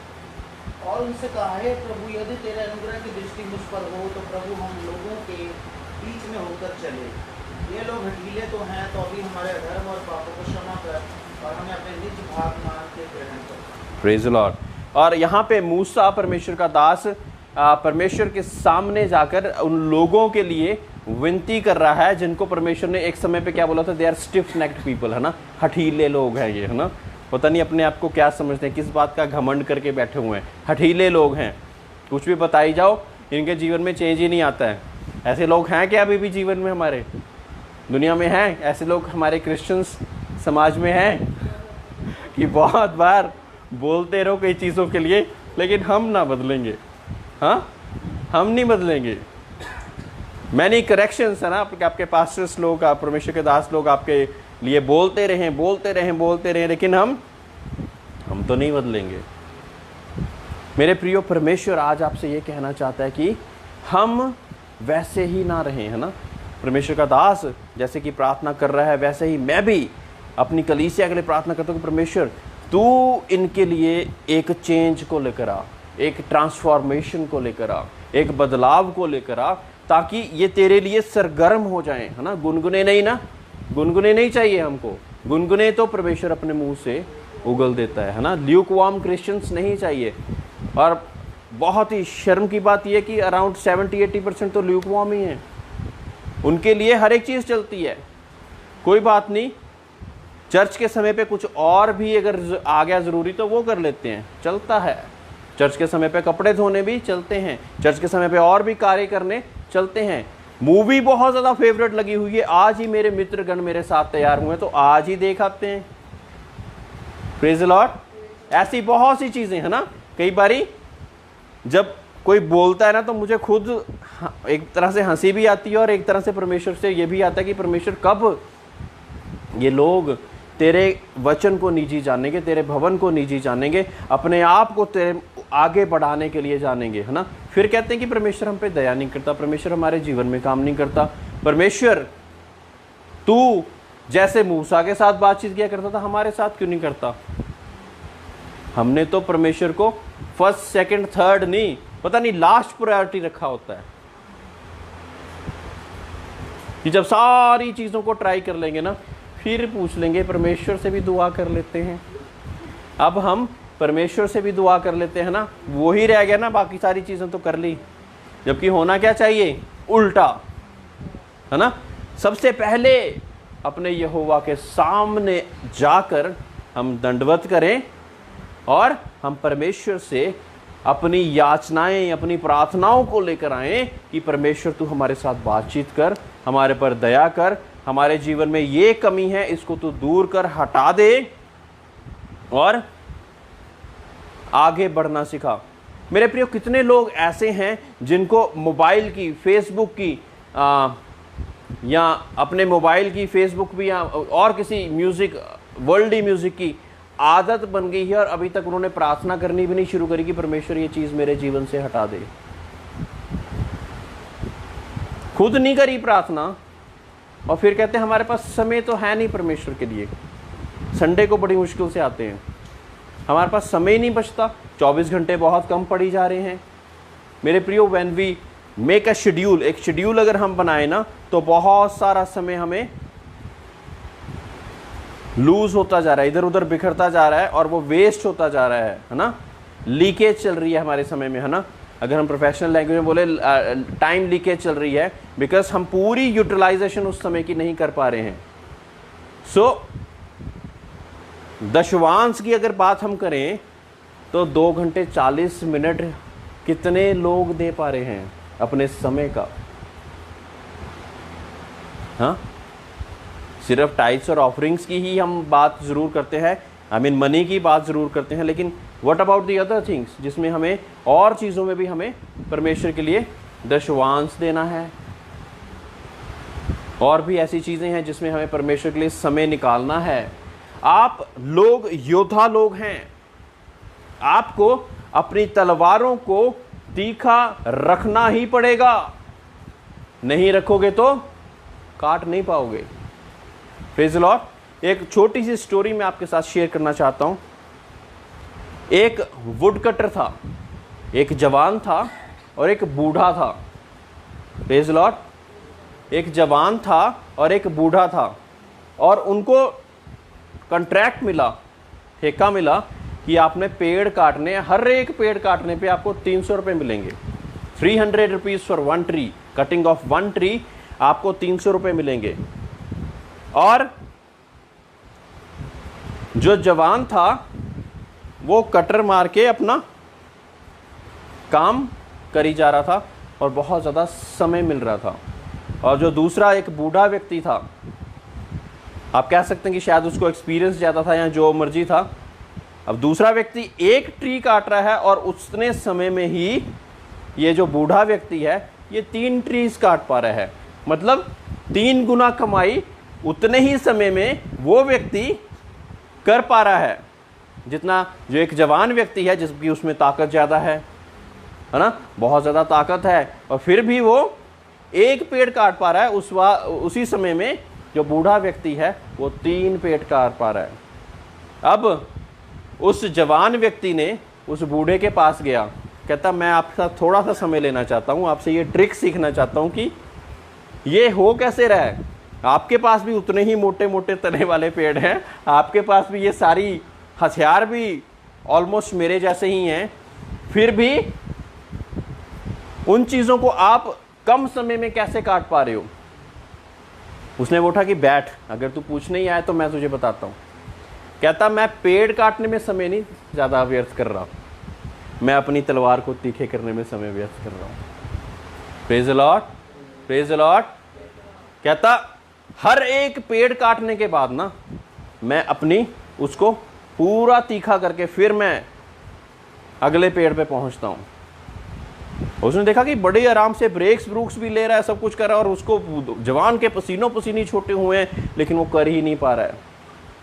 और उनसे कहा, हे प्रभु, यदि तेरे अनुग्रह की दृष्टि मुझ पर हो तो प्रभु हम लोगों के बीच में होकर चले। ये लोग हठीले तो हैं, तो अभी हमारे अधर्म और पापों को क्षमा कर और हमें अपने निज भाग मान के ग्रहण कर। Praise the Lord. और यहाँ पे मूसा परमेश्वर का दास परमेश्वर के सामने जाकर उन लोगों के लिए विनती कर रहा है जिनको परमेश्वर ने एक समय पे क्या बोला था, they are stiff necked people, है ना, हठीले लोग हैं ये, है ना। पता नहीं अपने आप को क्या समझते हैं, किस बात का घमंड करके बैठे हुए हैं, हठीले लोग हैं। कुछ भी बताई जाओ इनके जीवन में चेंज ही नहीं आता है। ऐसे लोग हैं क्या अभी भी जीवन में, हमारे दुनिया में हैं ऐसे लोग? हमारे क्रिश्चियंस समाज में हैं कि बहुत बार बोलते रहो कई चीज़ों के लिए, लेकिन हम ना बदलेंगे। हाँ, हम नहीं बदलेंगे। मैनी करेक्शंस है ना, आपके पास्टर्स लोग, आप परमेश्वर के दास लोग आपके लिए बोलते रहें, लेकिन हम तो नहीं बदलेंगे। मेरे प्रियो, परमेश्वर आज आपसे ये कहना चाहता है कि हम वैसे ही ना रहें, है ना। परमेश्वर का दास जैसे कि प्रार्थना कर रहा है, वैसे ही मैं भी अपनी कलीसिया के लिए प्रार्थना करता हूँ कि परमेश्वर तू इनके लिए एक चेंज को लेकर आ, एक ट्रांसफॉर्मेशन को लेकर आ, एक बदलाव को लेकर आ, ताकि ये तेरे लिए सरगर्म हो जाएं, है ना। गुनगुने नहीं ना, गुनगुने नहीं चाहिए हमको। गुनगुने तो परमेश्वर अपने मुंह से उगल देता है ना। ल्यूकवार्म क्रिश्चियंस नहीं चाहिए। और बहुत ही शर्म की बात यह कि अराउंड 70-80% तो ल्यूकवार्म ही हैं। उनके लिए हर एक चीज़ चलती है, कोई बात नहीं। चर्च के समय पे कुछ और भी अगर आ गया ज़रूरी तो वो कर लेते हैं, चलता है। चर्च के समय पे कपड़े धोने भी चलते हैं, चर्च के समय पे और भी कार्य करने चलते हैं। मूवी बहुत ज़्यादा फेवरेट लगी हुई है, आज ही मेरे मित्रगण मेरे साथ तैयार हुए तो आज ही देख आते हैं। Praise the Lord. ऐसी बहुत सी चीज़ें हैं ना। कई बारी जब कोई बोलता है ना तो मुझे खुद एक तरह से हंसी भी आती है और एक तरह से परमेश्वर से ये भी आता है कि परमेश्वर कब ये लोग तेरे वचन को निजी जानेंगे, तेरे भवन को निजी जानेंगे, अपने आप को तेरे आगे बढ़ाने के लिए जानेंगे, है ना। फिर कहते हैं कि परमेश्वर हम पे दया नहीं करता, परमेश्वर हमारे जीवन में काम नहीं करता। परमेश्वर तू जैसे मूसा के साथ बातचीत किया करता था हमारे साथ क्यों नहीं करता। हमने तो परमेश्वर को फर्स्ट सेकंड थर्ड नहीं, पता नहीं लास्ट प्रायोरिटी रखा होता है कि जब सारी चीज़ों को ट्राई कर लेंगे ना फिर पूछ लेंगे परमेश्वर से भी दुआ कर लेते हैं। अब हम परमेश्वर से भी दुआ कर लेते हैं ना, वो ही रह गया ना, बाकी सारी चीज़ें तो कर ली। जबकि होना क्या चाहिए, उल्टा, है ना। सबसे पहले अपने यहोवा के सामने जाकर हम दंडवत करें और हम परमेश्वर से अपनी याचनाएं, अपनी प्रार्थनाओं को लेकर आएं कि परमेश्वर तू हमारे साथ बातचीत कर, हमारे पर दया कर, हमारे जीवन में ये कमी है इसको तू दूर कर, हटा दे और आगे बढ़ना सिखा। मेरे प्रियो, कितने लोग ऐसे हैं जिनको मोबाइल की, फेसबुक की या अपने मोबाइल की, फेसबुक भी या और किसी म्यूज़िक, वर्ल्डी म्यूज़िक की आदत बन गई है और अभी तक उन्होंने प्रार्थना करनी भी नहीं शुरू करी कि परमेश्वर ये चीज़ मेरे जीवन से हटा दे। खुद नहीं करी प्रार्थना और फिर कहते हैं हमारे पास समय तो है नहीं परमेश्वर के लिए, संडे को बड़ी मुश्किल से आते हैं, हमारे पास समय ही नहीं बचता, 24 घंटे बहुत कम पड़ी जा रहे हैं। मेरे प्रियो, when we make a schedule, एक शेड्यूल अगर हम बनाए ना तो बहुत सारा समय हमें लूज होता जा रहा है, इधर उधर बिखरता जा रहा है और वो वेस्ट होता जा रहा है ना। लीकेज चल रही है हमारे समय में, है ना। अगर हम प्रोफेशनल लैंग्वेज में बोले, टाइम लीकेज चल रही है, बिकॉज हम पूरी यूटिलाइजेशन उस समय की नहीं कर पा रहे हैं। सो दशवांश की अगर बात हम करें तो 2 घंटे 40 मिनट कितने लोग दे पा रहे हैं अपने समय का। हाँ, सिर्फ टाइट्स और ऑफरिंग्स की ही हम बात ज़रूर करते हैं, आई मीन मनी की बात ज़रूर करते हैं, लेकिन what about the other things, जिसमें हमें और चीज़ों में भी हमें परमेश्वर के लिए दशवांश देना है। और भी ऐसी चीज़ें हैं जिसमें हमें परमेश्वर के लिए समय निकालना है। आप लोग योद्धा लोग हैं, आपको अपनी तलवारों को तीखा रखना ही पड़ेगा, नहीं रखोगे तो काट नहीं पाओगे। Praise the Lord. एक छोटी सी स्टोरी मैं आपके साथ शेयर करना चाहता हूं। एक वुड कटर था, एक जवान था और एक बूढ़ा था। Praise the Lord. एक जवान था और एक बूढ़ा था और उनको कॉन्ट्रैक्ट मिला, ठेका मिला कि आपने पेड़ काटने, हर एक पेड़ काटने पे आपको 300 रुपये मिलेंगे। 300 rupees for 1 tree, cutting of 1 tree आपको 300 रुपये मिलेंगे। और जो जवान था वो कटर मार के अपना काम करी जा रहा था और बहुत ज़्यादा समय मिल रहा था। और जो दूसरा एक बूढ़ा व्यक्ति था, आप कह सकते हैं कि शायद उसको एक्सपीरियंस ज़्यादा था या जो मर्जी था। अब दूसरा व्यक्ति एक ट्री काट रहा है और उतने समय में ही ये जो बूढ़ा व्यक्ति है ये 3 ट्रीज काट पा रहा है। मतलब 3 गुना कमाई उतने ही समय में वो व्यक्ति कर पा रहा है जितना जो एक जवान व्यक्ति है जिसकी उसमें ताकत ज़्यादा है ना, बहुत ज़्यादा ताकत है, और फिर भी वो एक पेड़ काट पा रहा है। उसी समय में जो बूढ़ा व्यक्ति है वो 3 पेड़ काट पा रहा है। अब उस जवान व्यक्ति ने उस बूढ़े के पास गया कहता मैं आपके साथ थोड़ा सा समय लेना चाहता हूँ, आपसे ये ट्रिक सीखना चाहता हूँ कि ये हो कैसे रहा है। आपके पास भी उतने ही मोटे मोटे तने वाले पेड़ हैं, आपके पास भी ये सारी हथियार भी ऑलमोस्ट मेरे जैसे ही हैं, फिर भी उन चीज़ों को आप कम समय में कैसे काट पा रहे हो। उसने बोला कि बैठ, अगर तू पूछने ही आया तो मैं तुझे बताता हूँ। कहता मैं पेड़ काटने में समय नहीं ज़्यादा व्यर्थ कर रहा, मैं अपनी तलवार को तीखे करने में समय व्यर्थ कर रहा हूँ। Praise the Lord, praise the Lord. कहता हर एक पेड़ काटने के बाद ना मैं अपनी उसको पूरा तीखा करके फिर मैं अगले पेड़ पे पहुंचता हूँ। उसने देखा कि बड़े आराम से ब्रेक्स ब्रूक्स भी ले रहा है, सब कुछ कर रहा है, और उसको जवान के पसीनों पसीने छोटे हुए हैं, लेकिन वो कर ही नहीं पा रहा है।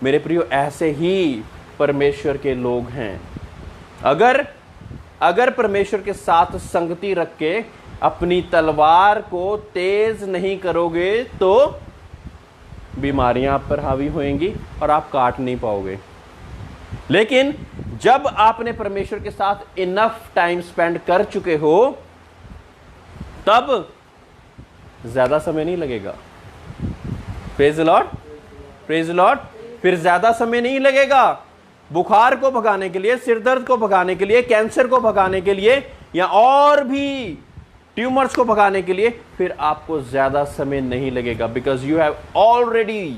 मेरे प्रियो, ऐसे ही परमेश्वर के लोग हैं। अगर परमेश्वर के साथ संगति रख के अपनी तलवार को तेज नहीं करोगे तो बीमारियां आप पर हावी होंगी और आप काट नहीं पाओगे। लेकिन जब आपने परमेश्वर के साथ इनफ टाइम स्पेंड कर चुके हो, तब ज्यादा समय नहीं लगेगा। Praise the Lord, praise the Lord. फिर ज्यादा समय नहीं लगेगा बुखार को भगाने के लिए, सिर दर्द को भगाने के लिए, कैंसर को भगाने के लिए, या और भी ट्यूमर्स को भगाने के लिए। फिर आपको ज्यादा समय नहीं लगेगा, because you have already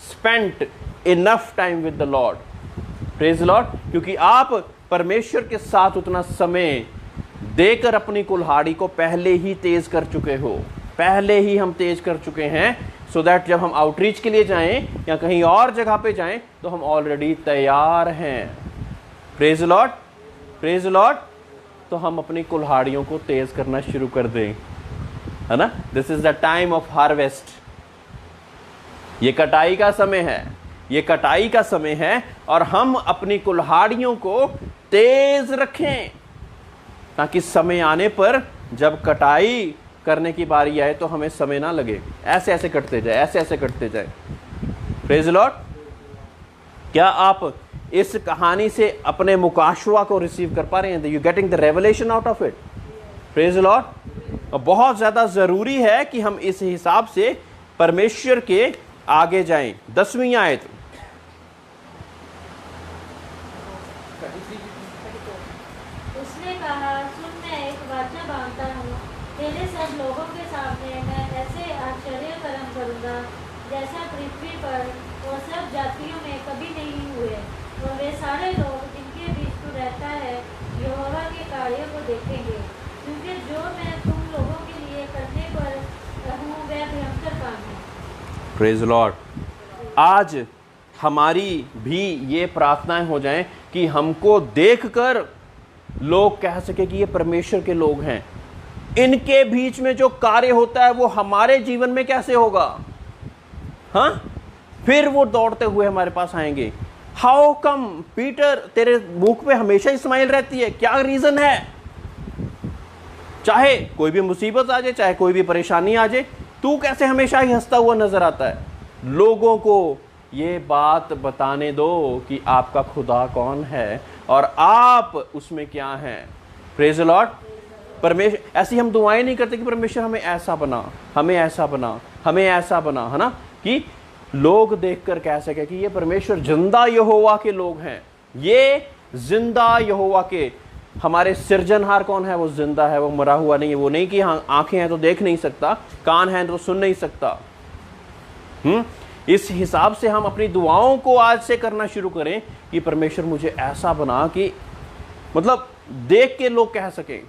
spent enough time with the Lord. Praise the Lord. क्योंकि आप परमेश्वर के साथ उतना समय देकर अपनी कुल्हाड़ी को पहले ही तेज कर चुके हो, पहले ही हम तेज कर चुके हैं, सो दैट जब हम आउटरीच के लिए जाएं या कहीं और जगह पे जाएं तो हम ऑलरेडी तैयार हैं। Praise the Lord, praise the Lord. तो हम अपनी कुल्हाड़ियों को तेज करना शुरू कर दें, है ना। This is the time of harvest. ये कटाई का समय है, ये कटाई का समय है, और हम अपनी कुल्हाड़ियों को तेज रखें ताकि समय आने पर जब कटाई करने की बारी आए तो हमें समय ना लगे, ऐसे ऐसे कटते जाए, ऐसे ऐसे कटते जाए। Praise the Lord. क्या आप इस कहानी से अपने मुकाशवा को रिसीव कर पा रहे हैं? You getting the revelation out of it? Praise the Lord. बहुत ज्यादा जरूरी है कि हम इस हिसाब से परमेश्वर के आगे जाएं। 10वीं आयत। उसने कहा, सुन, मैं एक वाचा बांधता हूँ, तेरे सब लोगों के सामने मैं ऐसे आश्चर्य कर्म करूँगा जैसा पृथ्वी पर और सब जातियों में कभी नहीं हुए, और वे सारे लोग जिनके बीच तू रहता है यहोवा के कार्यों को देखेंगे, क्योंकि जो मैं तुम लोगों के लिए करने पर हूँ वह भयंकर काम है। Praise the Lord. आज हमारी भी ये प्रार्थनाएं हो जाएं कि हमको देखकर लोग कह सके कि ये परमेश्वर के लोग हैं। इनके बीच में जो कार्य होता है वो हमारे जीवन में कैसे होगा? हाँ, फिर वो दौड़ते हुए हमारे पास आएंगे। हाउ कम पीटर, तेरे मुख पे हमेशा ही स्माइल रहती है, क्या रीजन है? चाहे कोई भी मुसीबत आ जाए, चाहे कोई भी परेशानी आ जाए, तू कैसे हमेशा ही हंसता हुआ नजर आता है? लोगों को ये बात बताने दो कि आपका खुदा कौन है और आप उसमें क्या हैं। Praise the Lord. परमेश्वर, ऐसी हम दुआएं नहीं करते कि परमेश्वर हमें ऐसा बना, हमें ऐसा बना, हमें ऐसा बना, है ना, कि लोग देखकर कह सके कि ये परमेश्वर जिंदा यहोवा के लोग हैं। ये जिंदा यहोवा के, हमारे सृजनहार कौन है? वो जिंदा है, वो मरा हुआ नहीं है। वो नहीं कि हाँ आंखें हैं तो देख नहीं सकता, कान हैं तो सुन नहीं सकता। इस हिसाब से हम अपनी दुआओं को आज से करना शुरू करें कि परमेश्वर मुझे ऐसा बना कि मतलब देख के लोग कह सकें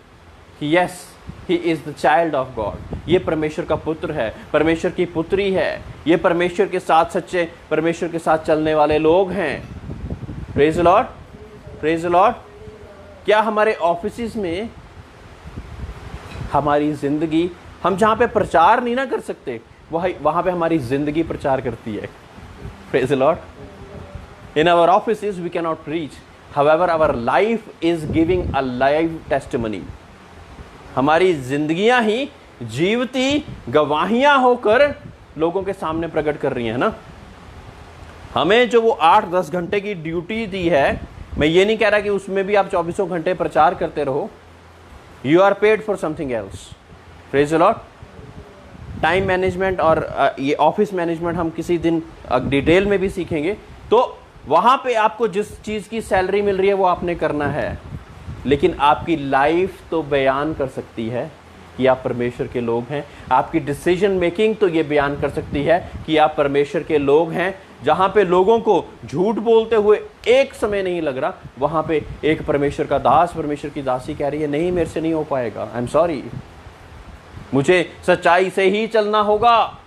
कि yes, he is the child of God. ये परमेश्वर का पुत्र है, परमेश्वर की पुत्री है, ये परमेश्वर के साथ सच्चे परमेश्वर के साथ चलने वाले लोग हैं। Praise the Lord, praise the Lord. क्या हमारे ऑफिस में हमारी जिंदगी, हम जहां पे प्रचार नहीं ना कर सकते, वहां पे हमारी जिंदगी प्रचार करती है? Praise the Lord. In our offices we can not preach, however our life is giving a live testimony. हमारी जिंदगियां ही जीवती गवाहियां होकर लोगों के सामने प्रकट कर रही हैं, ना। हमें जो वो 8-10 घंटे की ड्यूटी दी है, मैं ये नहीं कह रहा कि उसमें भी आप 24 घंटे प्रचार करते रहो, you are paid for something else. Praise the Lord. Time management और ये ऑफिस मैनेजमेंट हम किसी दिन डिटेल में भी सीखेंगे। तो वहां पे आपको जिस चीज की सैलरी मिल रही है वो आपने करना है, लेकिन आपकी लाइफ तो बयान कर सकती है कि आप परमेश्वर के लोग हैं। आपकी डिसीजन मेकिंग तो ये बयान कर सकती है कि आप परमेश्वर के लोग हैं। जहां पे लोगों को झूठ बोलते हुए एक समय नहीं लग रहा, वहां पे एक परमेश्वर का दास, परमेश्वर की दासी कह रही है नहीं मेरे से नहीं हो पाएगा, आई एम सॉरी, मुझे सच्चाई से ही चलना होगा,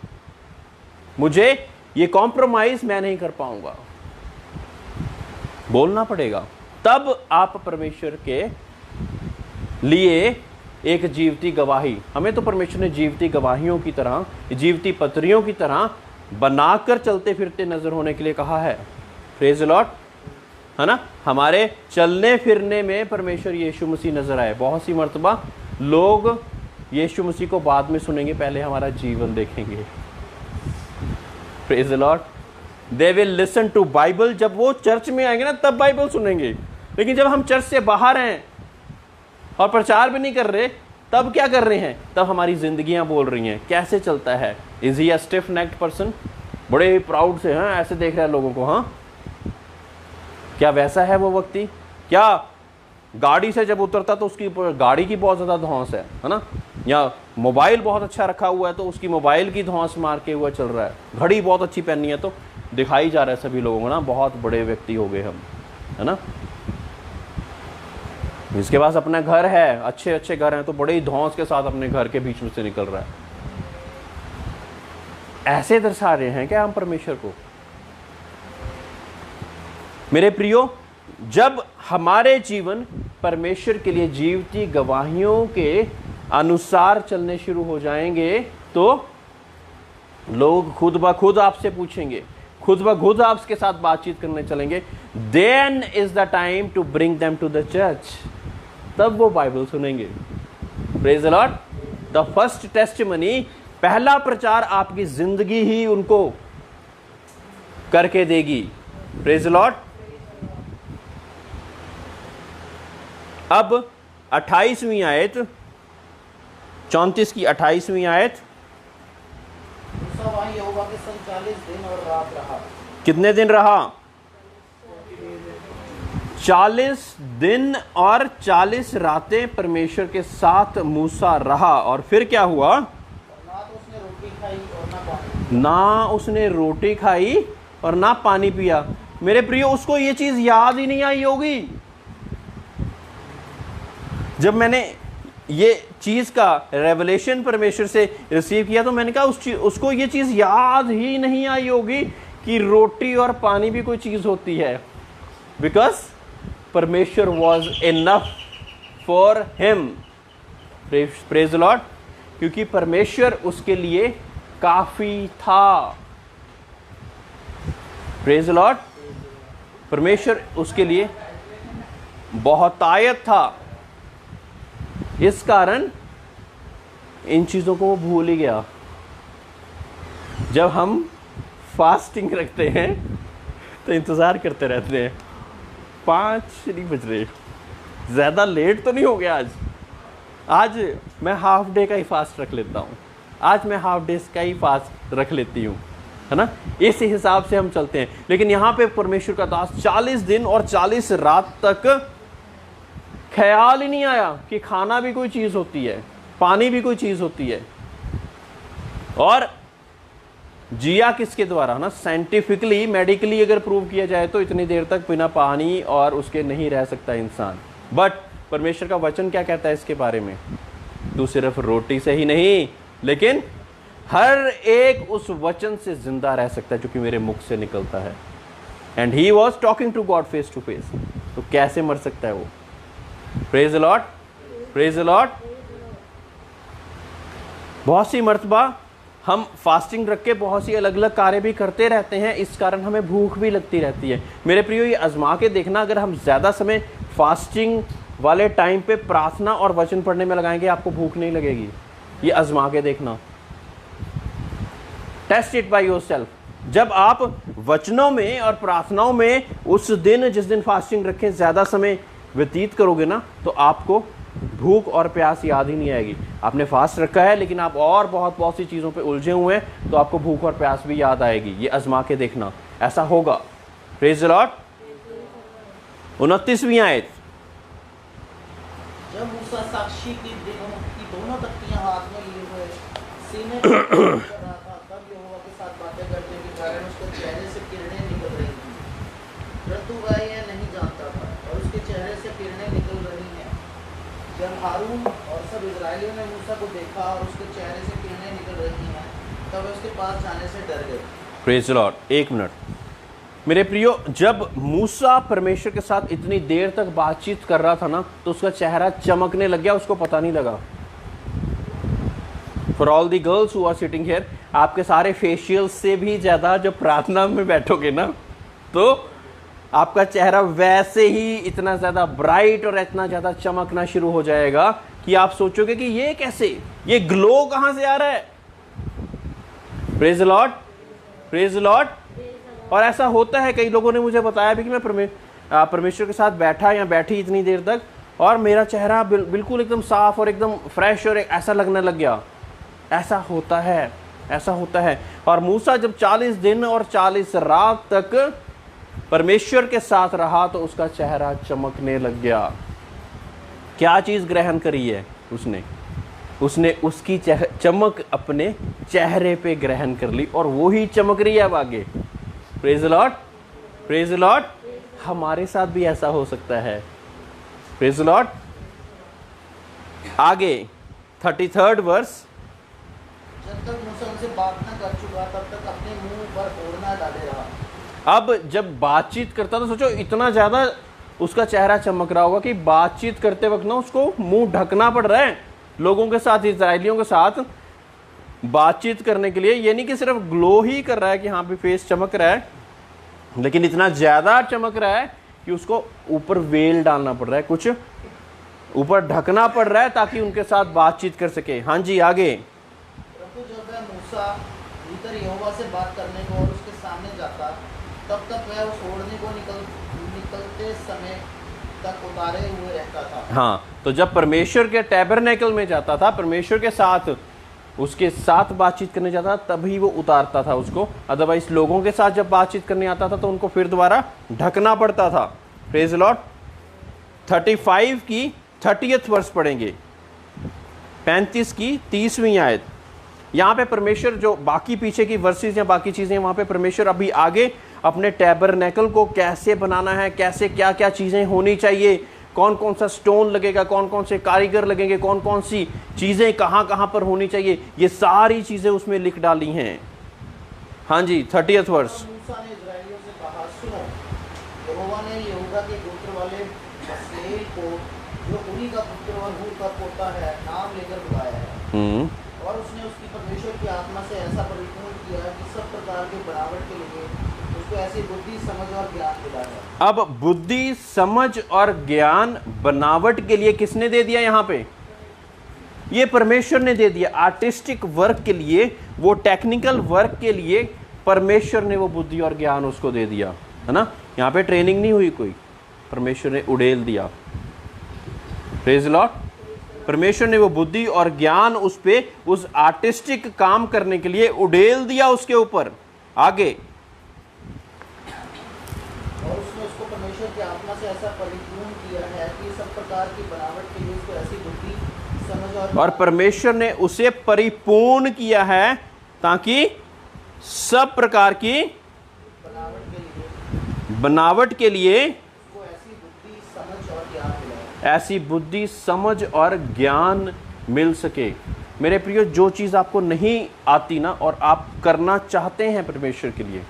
मुझे ये कॉम्प्रोमाइज मैं नहीं कर पाऊंगा, बोलना पड़ेगा। तब आप परमेश्वर के लिए एक जीवती गवाही, हमें तो परमेश्वर ने जीवती गवाहियों की तरह, जीवती पत्रियों की तरह बनाकर चलते फिरते नजर होने के लिए कहा है। प्रेज द लॉर्ड, है ना। हमारे चलने फिरने में परमेश्वर यीशु मसीह नजर आए। बहुत सी मर्तबा लोग यीशु मसीह को बाद में सुनेंगे, पहले हमारा जीवन देखेंगे। Praise the Lord. They will listen to Bible. जब वो चर्च में आएंगे ना तब बाइबल सुनेंगे, लेकिन जब हम चर्च से बाहर हैं और प्रचार भी नहीं कर रहे, तब क्या कर रहे हैं? तब हमारी जिंदगियां बोल रही हैं कैसे चलता है। Is he a stiff necked person? बड़े प्राउड से हैं, ऐसे देख रहे हैं लोगों को। हाँ, क्या वैसा है वो व्यक्ति? क्या गाड़ी से जब उतरता तो उसकी गाड़ी की बहुत ज्यादा धौंस है ना, या मोबाइल बहुत अच्छा रखा हुआ है तो उसकी मोबाइल की धौंस मार के हुआ चल रहा है, घड़ी बहुत अच्छी पहननी है तो दिखाई जा रहा है सभी लोगों को ना बहुत बड़े व्यक्ति हो गए हम, है ना। जिसके पास अपना घर है, अच्छे अच्छे घर हैं, तो बड़े ही धौंस के साथ अपने घर के बीच में से निकल रहा है। ऐसे दर्शा रहे हैं क्या हम परमेश्वर को? मेरे प्रियो, जब हमारे जीवन परमेश्वर के लिए जीवती गवाहियों के अनुसार चलने शुरू हो जाएंगे तो लोग खुद ब खुद आपसे पूछेंगे, खुद ब खुद आपके साथ बातचीत करने चलेंगे। Then is the time to bring them to the church. तब वो बाइबल सुनेंगे। Praise the Lord. The first testimony, पहला प्रचार आपकी जिंदगी ही उनको करके देगी। Praise the Lord. अब 28वीं आयत, 34 की 28वीं आयत। मूसा वहाँ यहोवा के संग 40 दिन और रात रहा। कितने दिन रहा? 40 दिन और 40 रातें परमेश्वर के साथ मूसा रहा। और फिर क्या हुआ? ना तो उसने रोटी खाई और ना पानी। ना उसने रोटी खाई और ना पानी पिया। मेरे प्रियो, उसको ये चीज याद ही नहीं आई होगी। जब मैंने ये चीज का रेवलेशन परमेश्वर से रिसीव किया तो मैंने कहा उसको ये चीज याद ही नहीं आई होगी कि रोटी और पानी भी कोई चीज होती है। बिकॉज परमेश्वर was enough for him. Praise the Lord. क्योंकि परमेश्वर उसके लिए काफी था। Praise the Lord. परमेश्वर उसके लिए बहुतायत था। इस कारण इन चीजों को वो भूल ही गया। जब हम फास्टिंग रखते हैं तो इंतजार करते रहते हैं 5 नहीं बज रहे, ज्यादा लेट तो नहीं हो गया आज मैं हाफ डे का ही फास्ट रख लेता हूँ, आज मैं हाफ डे का ही फास्ट रख लेती हूँ, है ना। इस हिसाब से हम चलते हैं। लेकिन यहाँ पे परमेश्वर का दास 40 दिन और 40 रात तक ख्याल ही नहीं आया कि खाना भी कोई चीज होती है, पानी भी कोई चीज होती है। और जिया किसके द्वारा ना, साइंटिफिकली मेडिकली अगर प्रूव किया जाए तो इतनी देर तक बिना पानी और उसके नहीं रह सकता इंसान। बट परमेश्वर का वचन क्या कहता है इसके बारे में? तू सिर्फ रोटी से ही नहीं लेकिन हर एक उस वचन से जिंदा रह सकता है जो कि मेरे मुख से निकलता है। And he was talking to God face to face. तो कैसे मर सकता है वो? Praise the Lord. Praise the Lord. बहुत सी मर्तबा हम फास्टिंग रख के बहुत सी अलग अलग कार्य भी करते रहते हैं, इस कारण हमें भूख भी लगती रहती है। मेरे प्रियो, ये आजमा के देखना, अगर हम ज्यादा समय फास्टिंग वाले टाइम पे प्रार्थना और वचन पढ़ने में लगाएंगे आपको भूख नहीं लगेगी। ये आजमा के देखना। Test it by yourself. जब आप वचनों में और प्रार्थनाओं में उस दिन जिस दिन फास्टिंग रखें ज्यादा समय व्यतीत करोगे ना तो आपको भूख और प्यास याद ही नहीं आएगी। आपने फास्ट रखा है लेकिन आप और बहुत सी चीज़ों पे उलझे हुए हैं, तो आपको भूख और प्यास भी याद आएगी। ये आजमा के देखना, ऐसा होगा। Praise the Lord. 29वीं आयत। जब मूसा साक्षी की दोनों तख्तियां हाथ में लिए हुए सीने पर कर रहा था, तब यहोवा के साथ बातें करने के कारण उसके चेहरे से किरणें निकल रही थी, परंतु वह यह नहीं जानता था, और उसके चेहरे से किरणें निकल रही हैं। जब हारून और सब इजरायलियों ने मूसा को देखा और उसके चेहरे से किरणें निकल रही हैं, तब वे उसके पास जाने से डर गए। Praise the Lord. 1 मिनट मेरे प्रियो, जब मूसा परमेश्वर के साथ इतनी देर तक बातचीत कर रहा था ना, तो उसका चेहरा चमकने लग गया, उसको पता नहीं लगा। For all the girls who are sitting here, आपके सारे फेशियल से भी ज़्यादा जब प्रार्थना में बैठोगे ना, तो आपका चेहरा वैसे ही इतना ज़्यादा ब्राइट और इतना ज़्यादा चमकना शुरू हो जाएगा कि आप सोचोगे कि ये कैसे, ये ग्लो कहाँ से आ रहा है। Praise the Lord, praise the Lord. और ऐसा होता है, कई लोगों ने मुझे बताया भी कि मैं परमेश्वर के साथ बैठा या बैठी इतनी देर तक, और मेरा चेहरा बिल्कुल एकदम साफ और एकदम फ्रेश और ऐसा लगने लग गया। ऐसा होता है, ऐसा होता है। और मूसा जब 40 दिन और 40 रात तक परमेश्वर के साथ रहा, तो उसका चेहरा चमकने लग गया। क्या चीज़ ग्रहण करी है उसने उसकी चमक अपने चेहरे पे ग्रहण कर ली, और वो ही चमक रही है अब आगे। Praise the Lord, praise the Lord. हमारे साथ भी ऐसा हो सकता है। Praise the Lord. आगे 33rd वर्स। जब तक मूसा उनसे बात न कर चुका, तब तक अपने मुंह पर ओढ़ना डाले रहा। अब जब बातचीत करता, तो सोचो इतना ज़्यादा उसका चेहरा चमक रहा होगा कि बातचीत करते वक्त ना उसको मुंह ढकना पड़ रहा है लोगों के साथ, इजराइलियों के साथ बातचीत करने के लिए। ये नहीं कि सिर्फ ग्लो ही कर रहा है कि हाँ भी फेस चमक रहा है, लेकिन इतना ज़्यादा चमक रहा है कि उसको ऊपर वेल डालना पड़ रहा है, कुछ ऊपर ढकना पड़ रहा है ताकि उनके साथ बातचीत कर सके। हाँ जी, आगे। परंतु जब वह मूसा भीतर यहोवा से बात करने को और उसके सामने जाता, तब तक वह उस ओढ़ने को निकलते समय तक उतारे हुए रहता था। हाँ, तो जब परमेश्वर के टैबरनेकल में जाता था, परमेश्वर के साथ उसके साथ बातचीत करने जाता था, तभी वो उतारता था उसको। अदरवाइज लोगों के साथ जब बातचीत करने आता था तो उनको फिर दोबारा ढकना पड़ता था। Praise the Lord. 35 की 30th वर्स पढ़ेंगे, 35 की 30वीं आयत। यहाँ पे परमेश्वर जो बाकी पीछे की वर्सेस या बाकी चीज़ें, वहाँ पे परमेश्वर अभी आगे अपने टैबरनेकल को कैसे बनाना है, कैसे क्या क्या चीज़ें होनी चाहिए, कौन कौन सा स्टोन लगेगा, कौन कौन से कारीगर लगेंगे, कौन कौन सी चीज़ें कहाँ कहाँ पर होनी चाहिए, ये सारी चीज़ें उसमें लिख डाली हैं। हाँ जी, 30th वर्स। मूसा ने इजराइलियों से कहा, सुनो, यहोवा ने यहूदा के गोत्र वाले बसलेल को, जो उरी का पुत्र और हूर का पोता है, नाम लेकर बुलाया है, और उसने उसकी परमेश्वर की आत्मा से ऐसा परिपूर्ण किया कि सब प्रकार के बनावट के लिए उसको ऐसी बुद्धि, समझ और ज्ञान मिला है। अब बुद्धि, समझ और ज्ञान बनावट के लिए किसने दे दिया? यहाँ पे ये परमेश्वर ने दे दिया। आर्टिस्टिक वर्क के लिए, वो टेक्निकल वर्क के लिए परमेश्वर ने वो बुद्धि और ज्ञान उसको दे दिया, है ना। यहाँ पे ट्रेनिंग नहीं हुई कोई, परमेश्वर ने उड़ेल दिया। Praise the Lord. परमेश्वर ने वो बुद्धि और ज्ञान उस पे, उस आर्टिस्टिक काम करने के लिए उड़ेल दिया उसके ऊपर। आगे, और उसने उसको परमेश्वर की आत्मा से ऐसा परिपूर्ण किया है कि सब प्रकार की बनावट के लिए उसको ऐसी बुद्धि, समझ और परमेश्वर ने उसे परिपूर्ण किया है ताकि सब प्रकार की बनावट के लिए उसको ऐसी बुद्धि, समझ और ज्ञान मिला है। ऐसी बुद्धि, समझ और ज्ञान मिल सके। मेरे प्रियो, जो चीज़ आपको नहीं आती ना, और आप करना चाहते हैं परमेश्वर के लिए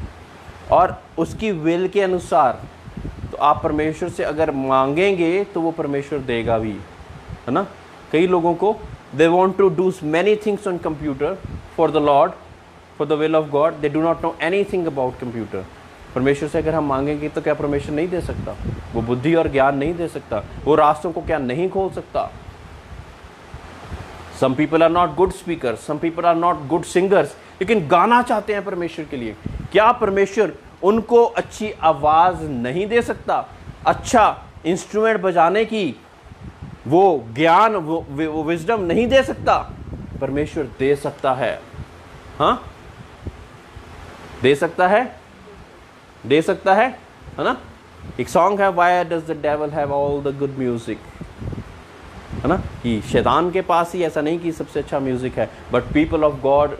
और उसकी विल के अनुसार, तो आप परमेश्वर से अगर मांगेंगे तो वो परमेश्वर देगा भी, है ना। कई लोगों को they want to do many things on computer for the Lord, for the will of God, they do not know anything about computer. परमेश्वर से अगर हम मांगेंगे तो क्या परमेश्वर नहीं दे सकता? वो बुद्धि और ज्ञान नहीं दे सकता? वो रास्तों को क्या नहीं खोल सकता? Some people are not good speaker, some people are not good singers, लेकिन गाना चाहते हैं परमेश्वर के लिए। क्या परमेश्वर उनको अच्छी आवाज़ नहीं दे सकता? अच्छा इंस्ट्रूमेंट बजाने की वो ज्ञान, वो विजडम नहीं दे सकता, परमेश्वर दे सकता है। हाँ, दे सकता है, दे सकता है ना। एक सॉन्ग है, why does the devil have all the good music, है ना, कि शैतान के पास ही ऐसा नहीं कि सबसे अच्छा म्यूजिक है, but people of God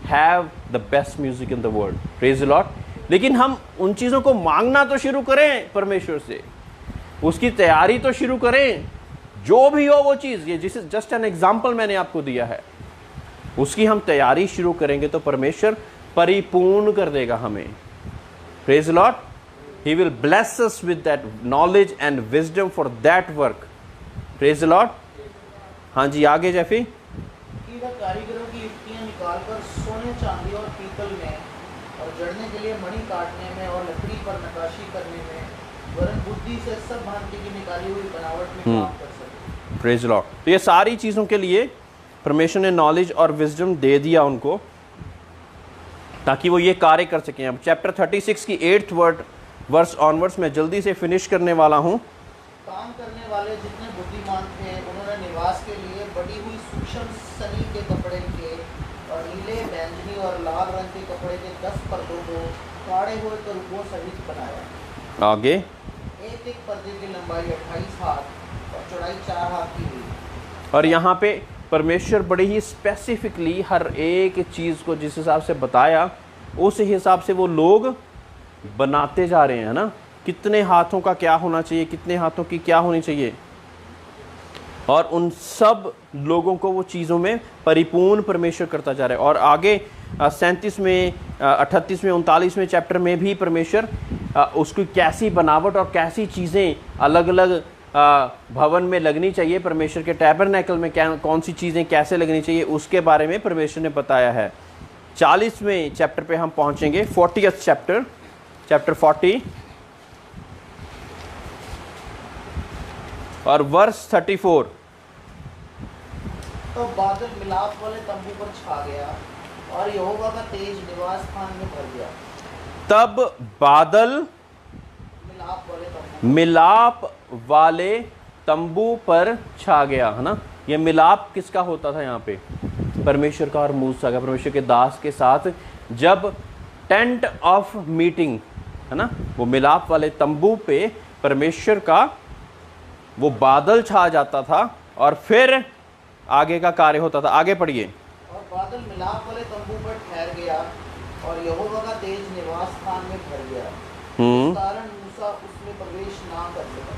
have the best music in the world, praise the Lord. लेकिन हम उन चीज़ों को मांगना तो शुरू करें परमेश्वर से, उसकी तैयारी तो शुरू करें। जो भी हो वो चीज़, ये जिस जस्ट एन एग्जाम्पल मैंने आपको दिया है, उसकी हम तैयारी शुरू करेंगे तो परमेश्वर परिपूर्ण कर देगा हमें, praise the Lord. He will bless us with that knowledge and wisdom for that work. Praise the Lord. हाँ जी, आगे जैफी। कि वह कारीगरों की युक्तियाँ निकालकर सोने, चांदी और पीतल में और जड़ने के लिए मणि काटने में और लकड़ी पर नक्काशी करने में, वरन बुद्धि से सब भांति की निकाली हुई बनावट में काम कर सके। Praise the Lord. तो ये सारी चीज़ों के लिए परमेश्वर ने नॉलेज और विजडम दे दिया उनको, ताकि वो ये कार्य कर सकें। अब चैप्टर 36 की 8th वर्स ऑनवर्ड्स मैं जल्दी से फिनिश करने वाला हूँ। काम करने वाले जितने बुद्धिमान थे, उन्होंने निवास के लिए बड़ी हुई सूक्ष्म सनी के कपड़े के और नीले, बैंगनी और लाल रंग के कपड़े के 10 पर्दों को फाड़े हुए करूबों सहित बनाया। आगे, एक एक पर्दे की लंबाई 28 हाथ और चौड़ाई 4 हाथ की हुई। और यहाँ पे परमेश्वर बड़ी ही स्पेसिफिकली हर एक चीज़ को जिस हिसाब से बताया, उस हिसाब से वो लोग बनाते जा रहे हैं ना। कितने हाथों का क्या होना चाहिए, कितने हाथों की क्या होनी चाहिए, और उन सब लोगों को वो चीज़ों में परिपूर्ण परमेश्वर करता जा रहा है। और आगे 37 में, 38 में, 39वें चैप्टर में भी परमेश्वर उसकी कैसी बनावट और कैसी चीज़ें अलग अलग भवन में लगनी चाहिए, परमेश्वर के टैबरनेकल में क्या कौन सी चीज़ें कैसे लगनी चाहिए, उसके बारे में परमेश्वर ने बताया है। 40वें चैप्टर पे हम पहुँचेंगे, 40th चैप्टर 40 और वर्स 34। तो बादल मिलाप वाले तंबू पर छा गया और यहोवा का तेज निवास स्थान में भर गया। तब बादल मिलाप वाले तंबू पर छा गया, है ना। ये मिलाप किसका होता था यहाँ पे? परमेश्वर का और मूसा का, परमेश्वर के दास के साथ जब टेंट ऑफ मीटिंग, है ना, वो मिलाप वाले तंबू पे परमेश्वर का वो बादल छा जाता था और फिर आगे का कार्य होता था। आगे पढ़िए। और बादल मिलाप वाले तंबू पर ठहर गया और यहोवा का तेज निवास स्थान में भर गया, इस कारण मूसा उसमें प्रवेश ना कर सका।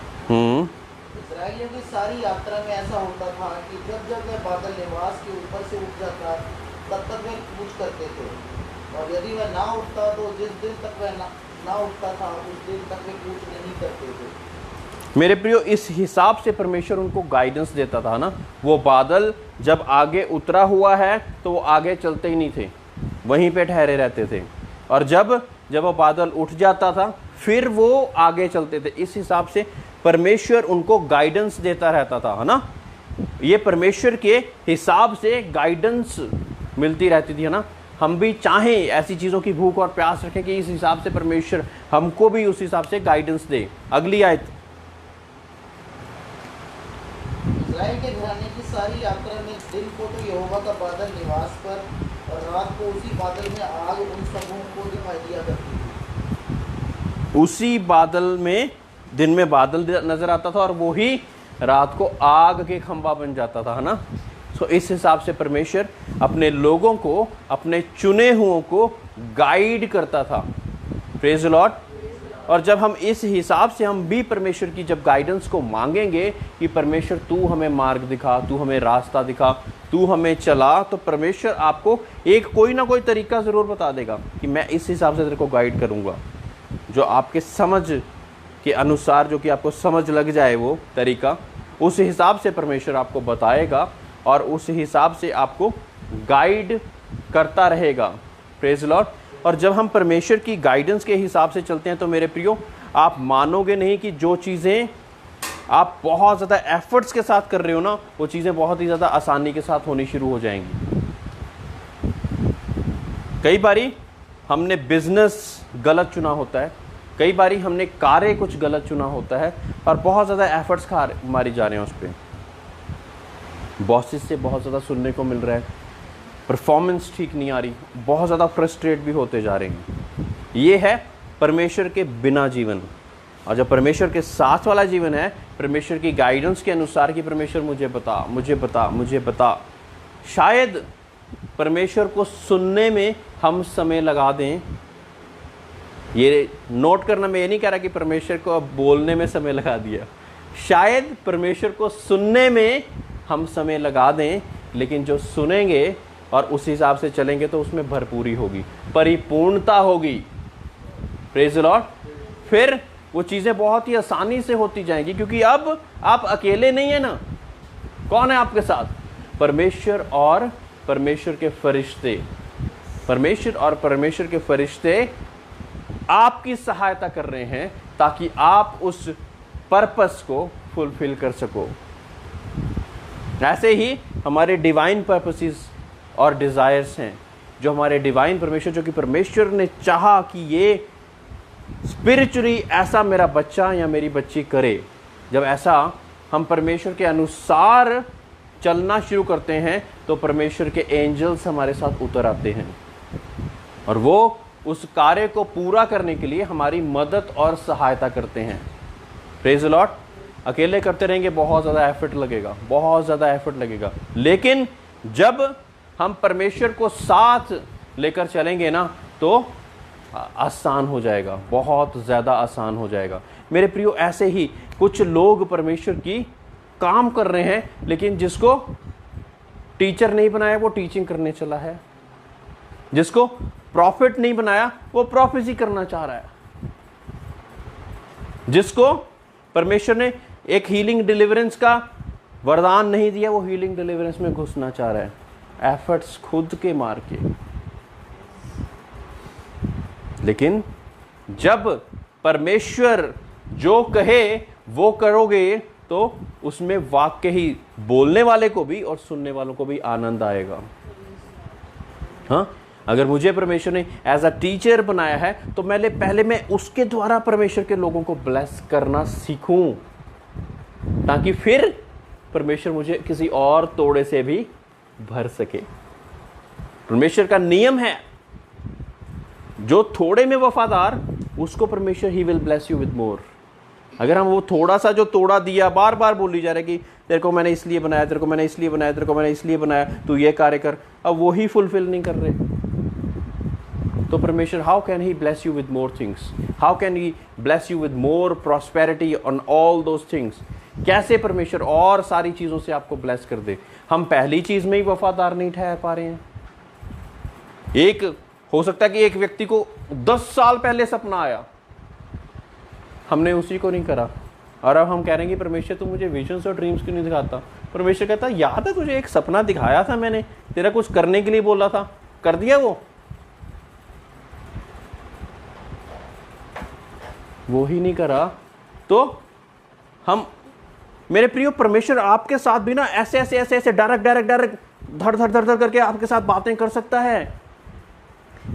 इस्राएलियों की सारी यात्रा में ऐसा होता था कि जब जब वह बादल निवास के ऊपर से उठ जाता, तब तक वे कूच करते थे, और यदि वह ना उठता तो जिस दिन तक वह ना उठता था, उस दिन तक वे कूच नहीं करते थे। मेरे प्रियो, इस हिसाब से परमेश्वर उनको गाइडेंस देता था ना। वो बादल जब आगे उतरा हुआ है तो वो आगे चलते ही नहीं थे, वहीं पे ठहरे रहते थे, और जब वो बादल उठ जाता था फिर वो आगे चलते थे। इस हिसाब से परमेश्वर उनको गाइडेंस देता रहता था, है ना। ये परमेश्वर के हिसाब से गाइडेंस मिलती रहती थी, है ना। हम भी चाहें ऐसी चीज़ों की भूख और प्यास रखें कि इस हिसाब से परमेश्वर हमको भी उस हिसाब से गाइडेंस दे। अगली आयत। इस्राएल के घराने की सारी यात्रा में दिन को तो यहोवा का बादल निवास पर और रात को उसी बादल में आग उन सबों को दिखाई दिया करती थी। उसी बादल में दिन में बादल नजर आता था और वो ही रात को आग के खंभा बन जाता था, है ना। सो इस हिसाब से परमेश्वर अपने लोगों को, अपने चुने हुओं को गाइड करता था। Praise the Lord. और जब हम इस हिसाब से हम भी परमेश्वर की जब गाइडेंस को मांगेंगे कि परमेश्वर तू हमें मार्ग दिखा, तू हमें रास्ता दिखा, तू हमें चला, तो परमेश्वर आपको एक कोई ना कोई तरीका ज़रूर बता देगा कि मैं इस हिसाब से तेरे को गाइड करूँगा, जो आपके समझ के अनुसार, जो कि आपको समझ लग जाए वो तरीका, उस हिसाब से परमेश्वर आपको बताएगा और उस हिसाब से आपको गाइड करता रहेगा। Praise Lord. और जब हम परमेश्वर की गाइडेंस के हिसाब से चलते हैं तो मेरे प्रियो, आप मानोगे नहीं कि जो चीज़ें आप बहुत ज़्यादा एफर्ट्स के साथ कर रहे हो ना, वो चीज़ें बहुत ही ज़्यादा आसानी के साथ होनी शुरू हो जाएंगी। कई बारी हमने बिजनेस गलत चुना होता है, कई बारी हमने कार्य कुछ गलत चुना होता है और बहुत ज़्यादा एफर्ट्स मारी जा रहे हैं उस पर, बॉसेस से बहुत ज़्यादा सुनने को मिल रहा है, परफॉर्मेंस ठीक नहीं आ रही, बहुत ज़्यादा फ्रस्ट्रेट भी होते जा रहे हैं। ये है परमेश्वर के बिना जीवन। और जब परमेश्वर के साथ वाला जीवन है, परमेश्वर की गाइडेंस के अनुसार कि परमेश्वर मुझे बता, मुझे बता, मुझे बता, शायद परमेश्वर को सुनने में हम समय लगा दें। ये नोट करना, मैं ये नहीं कह रहा कि परमेश्वर को अब बोलने में समय लगा दिया, शायद परमेश्वर को सुनने में हम समय लगा दें, लेकिन जो सुनेंगे और उस हिसाब से चलेंगे तो उसमें भरपूरी होगी, परिपूर्णता होगी। Praise the Lord. फिर वो चीज़ें बहुत ही आसानी से होती जाएंगी, क्योंकि अब आप अकेले नहीं है ना। कौन है आपके साथ? परमेश्वर और परमेश्वर के फरिश्ते। परमेश्वर और परमेश्वर के फरिश्ते आपकी सहायता कर रहे हैं ताकि आप उस पर्पस को फुलफिल कर सको। ऐसे ही हमारे डिवाइन पर्पसेस और डिज़ायर्स हैं, जो हमारे डिवाइन परमेश्वर, जो कि परमेश्वर ने चाहा कि ये स्पिरिचुअली ऐसा मेरा बच्चा या मेरी बच्ची करे। जब ऐसा हम परमेश्वर के अनुसार चलना शुरू करते हैं तो परमेश्वर के एंजल्स हमारे साथ उतर आते हैं और वो उस कार्य को पूरा करने के लिए हमारी मदद और सहायता करते हैं। Praise the Lord. अकेले करते रहेंगे, बहुत ज़्यादा एफर्ट लगेगा, बहुत ज़्यादा एफर्ट लगेगा, लेकिन जब हम परमेश्वर को साथ लेकर चलेंगे ना तो आसान हो जाएगा, बहुत ज़्यादा आसान हो जाएगा। मेरे प्रियो, ऐसे ही कुछ लोग परमेश्वर की काम कर रहे हैं, लेकिन जिसको टीचर नहीं बनाया वो टीचिंग करने चला है, जिसको प्रॉफिट नहीं बनाया वो प्रोफेसी करना चाह रहा है, जिसको परमेश्वर ने एक हीलिंग डिलीवरेंस का वरदान नहीं दिया वो हीलिंग डिलीवरेंस में घुसना चाह रहा है, एफर्ट्स खुद के मार के। लेकिन जब परमेश्वर जो कहे वो करोगे तो उसमें वाक्य ही बोलने वाले को भी और सुनने वालों को भी आनंद आएगा। हाँ, अगर मुझे परमेश्वर ने एज अ टीचर बनाया है तो पहले मैं उसके द्वारा परमेश्वर के लोगों को ब्लेस करना सीखूं, ताकि फिर परमेश्वर मुझे किसी और तोड़े से भी भर सके। परमेश्वर का नियम है, जो थोड़े में वफादार उसको परमेश्वर he will bless you with more. अगर हम वो थोड़ा सा जो तोड़ा दिया, बार बार बोली जा रहा है कि तेरे को मैंने इसलिए बनाया, तेरे को मैंने इसलिए बनाया, तेरे को मैंने इसलिए बनाया, तू ये कार्य कर, अब वो ही फुलफिल नहीं कर रहे, तो परमेश्वर how can he bless you with more things, how can he bless you with more prosperity on all those things. कैसे परमेश्वर और सारी चीज़ों से आपको ब्लेस कर दे? हम पहली चीज़ में ही वफादार नहीं ठहर पा रहे हैं। एक हो सकता है कि एक व्यक्ति को 10 साल पहले सपना आया, हमने उसी को नहीं करा, और अब हम कह रहे हैं कि परमेश्वर तू मुझे विजन्स और ड्रीम्स क्यों नहीं दिखाता? परमेश्वर कहता याद है तुझे एक सपना दिखाया था मैंने, तेरा कुछ करने के लिए बोला था, कर दिया वो ही नहीं करा। तो हम, मेरे प्रियो, परमेश्वर आपके साथ भी ना ऐसे ऐसे ऐसे ऐसे डायरेक्ट धड़ धड़ धड़ धड़ करके आपके साथ बातें कर सकता है,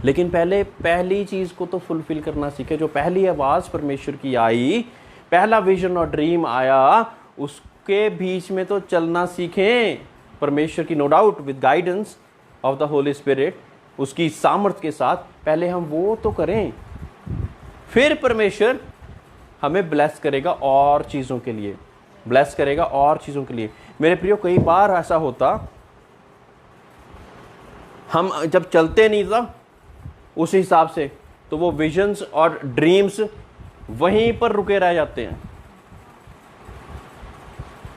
लेकिन पहली चीज को तो फुलफिल करना सीखे। जो पहली आवाज परमेश्वर की आई, पहला विजन और ड्रीम आया, उसके बीच में तो चलना सीखें परमेश्वर की, no doubt with guidance of the Holy Spirit, उसकी सामर्थ्य के साथ पहले हम वो तो करें, फिर परमेश्वर हमें ब्लेस करेगा और चीज़ों के लिए, ब्लेस करेगा और चीज़ों के लिए। मेरे प्रियो, कई बार ऐसा होता, हम जब चलते नहीं था उस हिसाब से, तो वो विजन्स और ड्रीम्स वहीं पर रुके रह जाते हैं,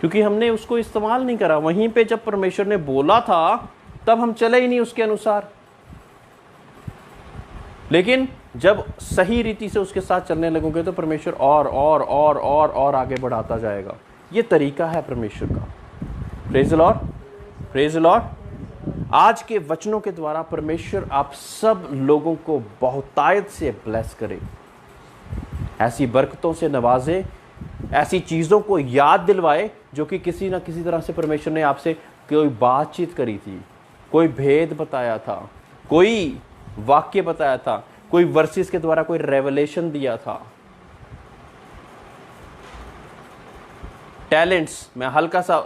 क्योंकि हमने उसको इस्तेमाल नहीं करा। वहीं पे जब परमेश्वर ने बोला था तब हम चले ही नहीं उसके अनुसार, लेकिन जब सही रीति से उसके साथ चलने लगोगे तो परमेश्वर और आगे बढ़ाता जाएगा। ये तरीका है परमेश्वर का। Praise the Lord, praise the Lord. आज के वचनों के द्वारा परमेश्वर आप सब लोगों को बहुतायत से ब्लेस करे, ऐसी बरकतों से नवाजे, ऐसी चीज़ों को याद दिलवाए जो कि किसी ना किसी तरह से परमेश्वर ने आपसे कोई बातचीत करी थी, कोई भेद बताया था, कोई वाक्य बताया था, कोई वर्सेस के द्वारा कोई रेवलेशन दिया था। टैलेंट्स, मैं हल्का सा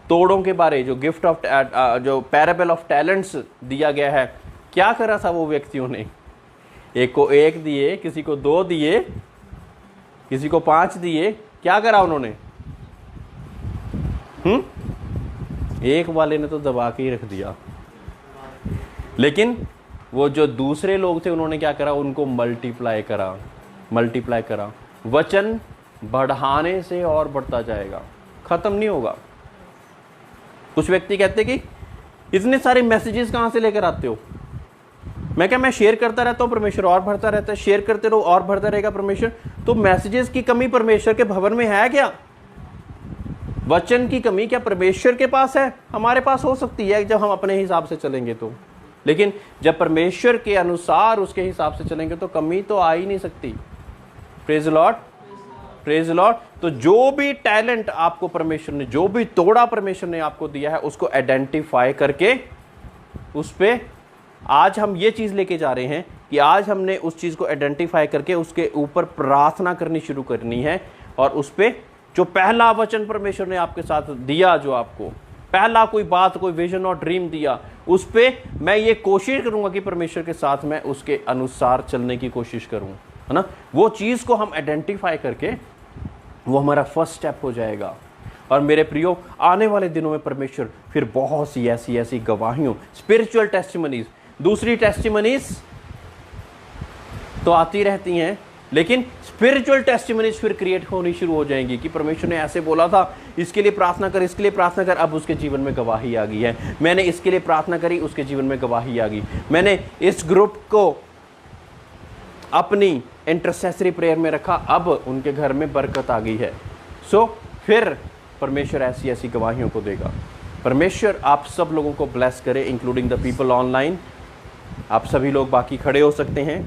तोड़ों के बारे, जो गिफ्ट ऑफ जो पैराबल ऑफ टैलेंट्स दिया गया है, क्या करा था वो व्यक्तियों ने? एक को 1 दिए, किसी को 2 दिए, किसी को 5 दिए। क्या करा उन्होंने? एक वाले ने तो दबा के ही रख दिया, लेकिन वो जो दूसरे लोग थे उन्होंने क्या करा? उनको मल्टीप्लाई करा। वचन बढ़ाने से और बढ़ता जाएगा, खत्म नहीं होगा। कुछ व्यक्ति कहते कि इतने सारे मैसेजेस कहां से लेकर आते हो? मैं शेयर करता रहता हूं, परमेश्वर और बढ़ता रहता है। शेयर करते रहो और बढ़ता रहेगा परमेश्वर। तो मैसेजेस की कमी परमेश्वर के भवन में है क्या? वचन की कमी क्या परमेश्वर के पास है? हमारे पास हो सकती है जब हम अपने हिसाब से चलेंगे तो, लेकिन जब परमेश्वर के अनुसार उसके हिसाब से चलेंगे तो कमी तो आ ही नहीं सकती। Praise Lord, praise Lord. तो जो भी टैलेंट आपको परमेश्वर ने, जो भी तोड़ा परमेश्वर ने आपको दिया है, उसको आइडेंटिफाई करके उस पे आज हम ये चीज लेके जा रहे हैं कि आज हमने उस चीज को आइडेंटिफाई करके उसके ऊपर प्रार्थना करनी शुरू करनी है। और उस पे जो पहला वचन परमेश्वर ने आपके साथ दिया, जो आपको पहला कोई बात, कोई विजन और ड्रीम दिया, उस पे मैं ये कोशिश करूंगा कि परमेश्वर के साथ मैं उसके अनुसार चलने की कोशिश करूं, है ना। वो चीज को हम आइडेंटिफाई करके वो हमारा फर्स्ट स्टेप हो जाएगा। और मेरे प्रियो, आने वाले दिनों में परमेश्वर फिर बहुत सी ऐसी गवाहियों, स्पिरिचुअल टेस्टिमनीज, दूसरी टेस्टिमनीज तो आती रहती हैं, लेकिन स्पिरिचुअल टेस्टिमनीज फिर क्रिएट होनी शुरू हो जाएंगी कि परमेश्वर ने ऐसे बोला था, इसके लिए प्रार्थना कर, इसके लिए प्रार्थना कर, अब उसके जीवन में गवाही आ गई है। मैंने इसके लिए प्रार्थना करी, उसके जीवन में गवाही आ गई। मैंने इस ग्रुप को अपनी इंटरसेसरी प्रेयर में रखा, अब उनके घर में बरकत आ गई है। सो फिर परमेश्वर ऐसी गवाहियों को देगा। परमेश्वर आप सब लोगों को ब्लेस करे, इंक्लूडिंग द पीपल ऑनलाइन। आप सभी लोग बाकी खड़े हो सकते हैं।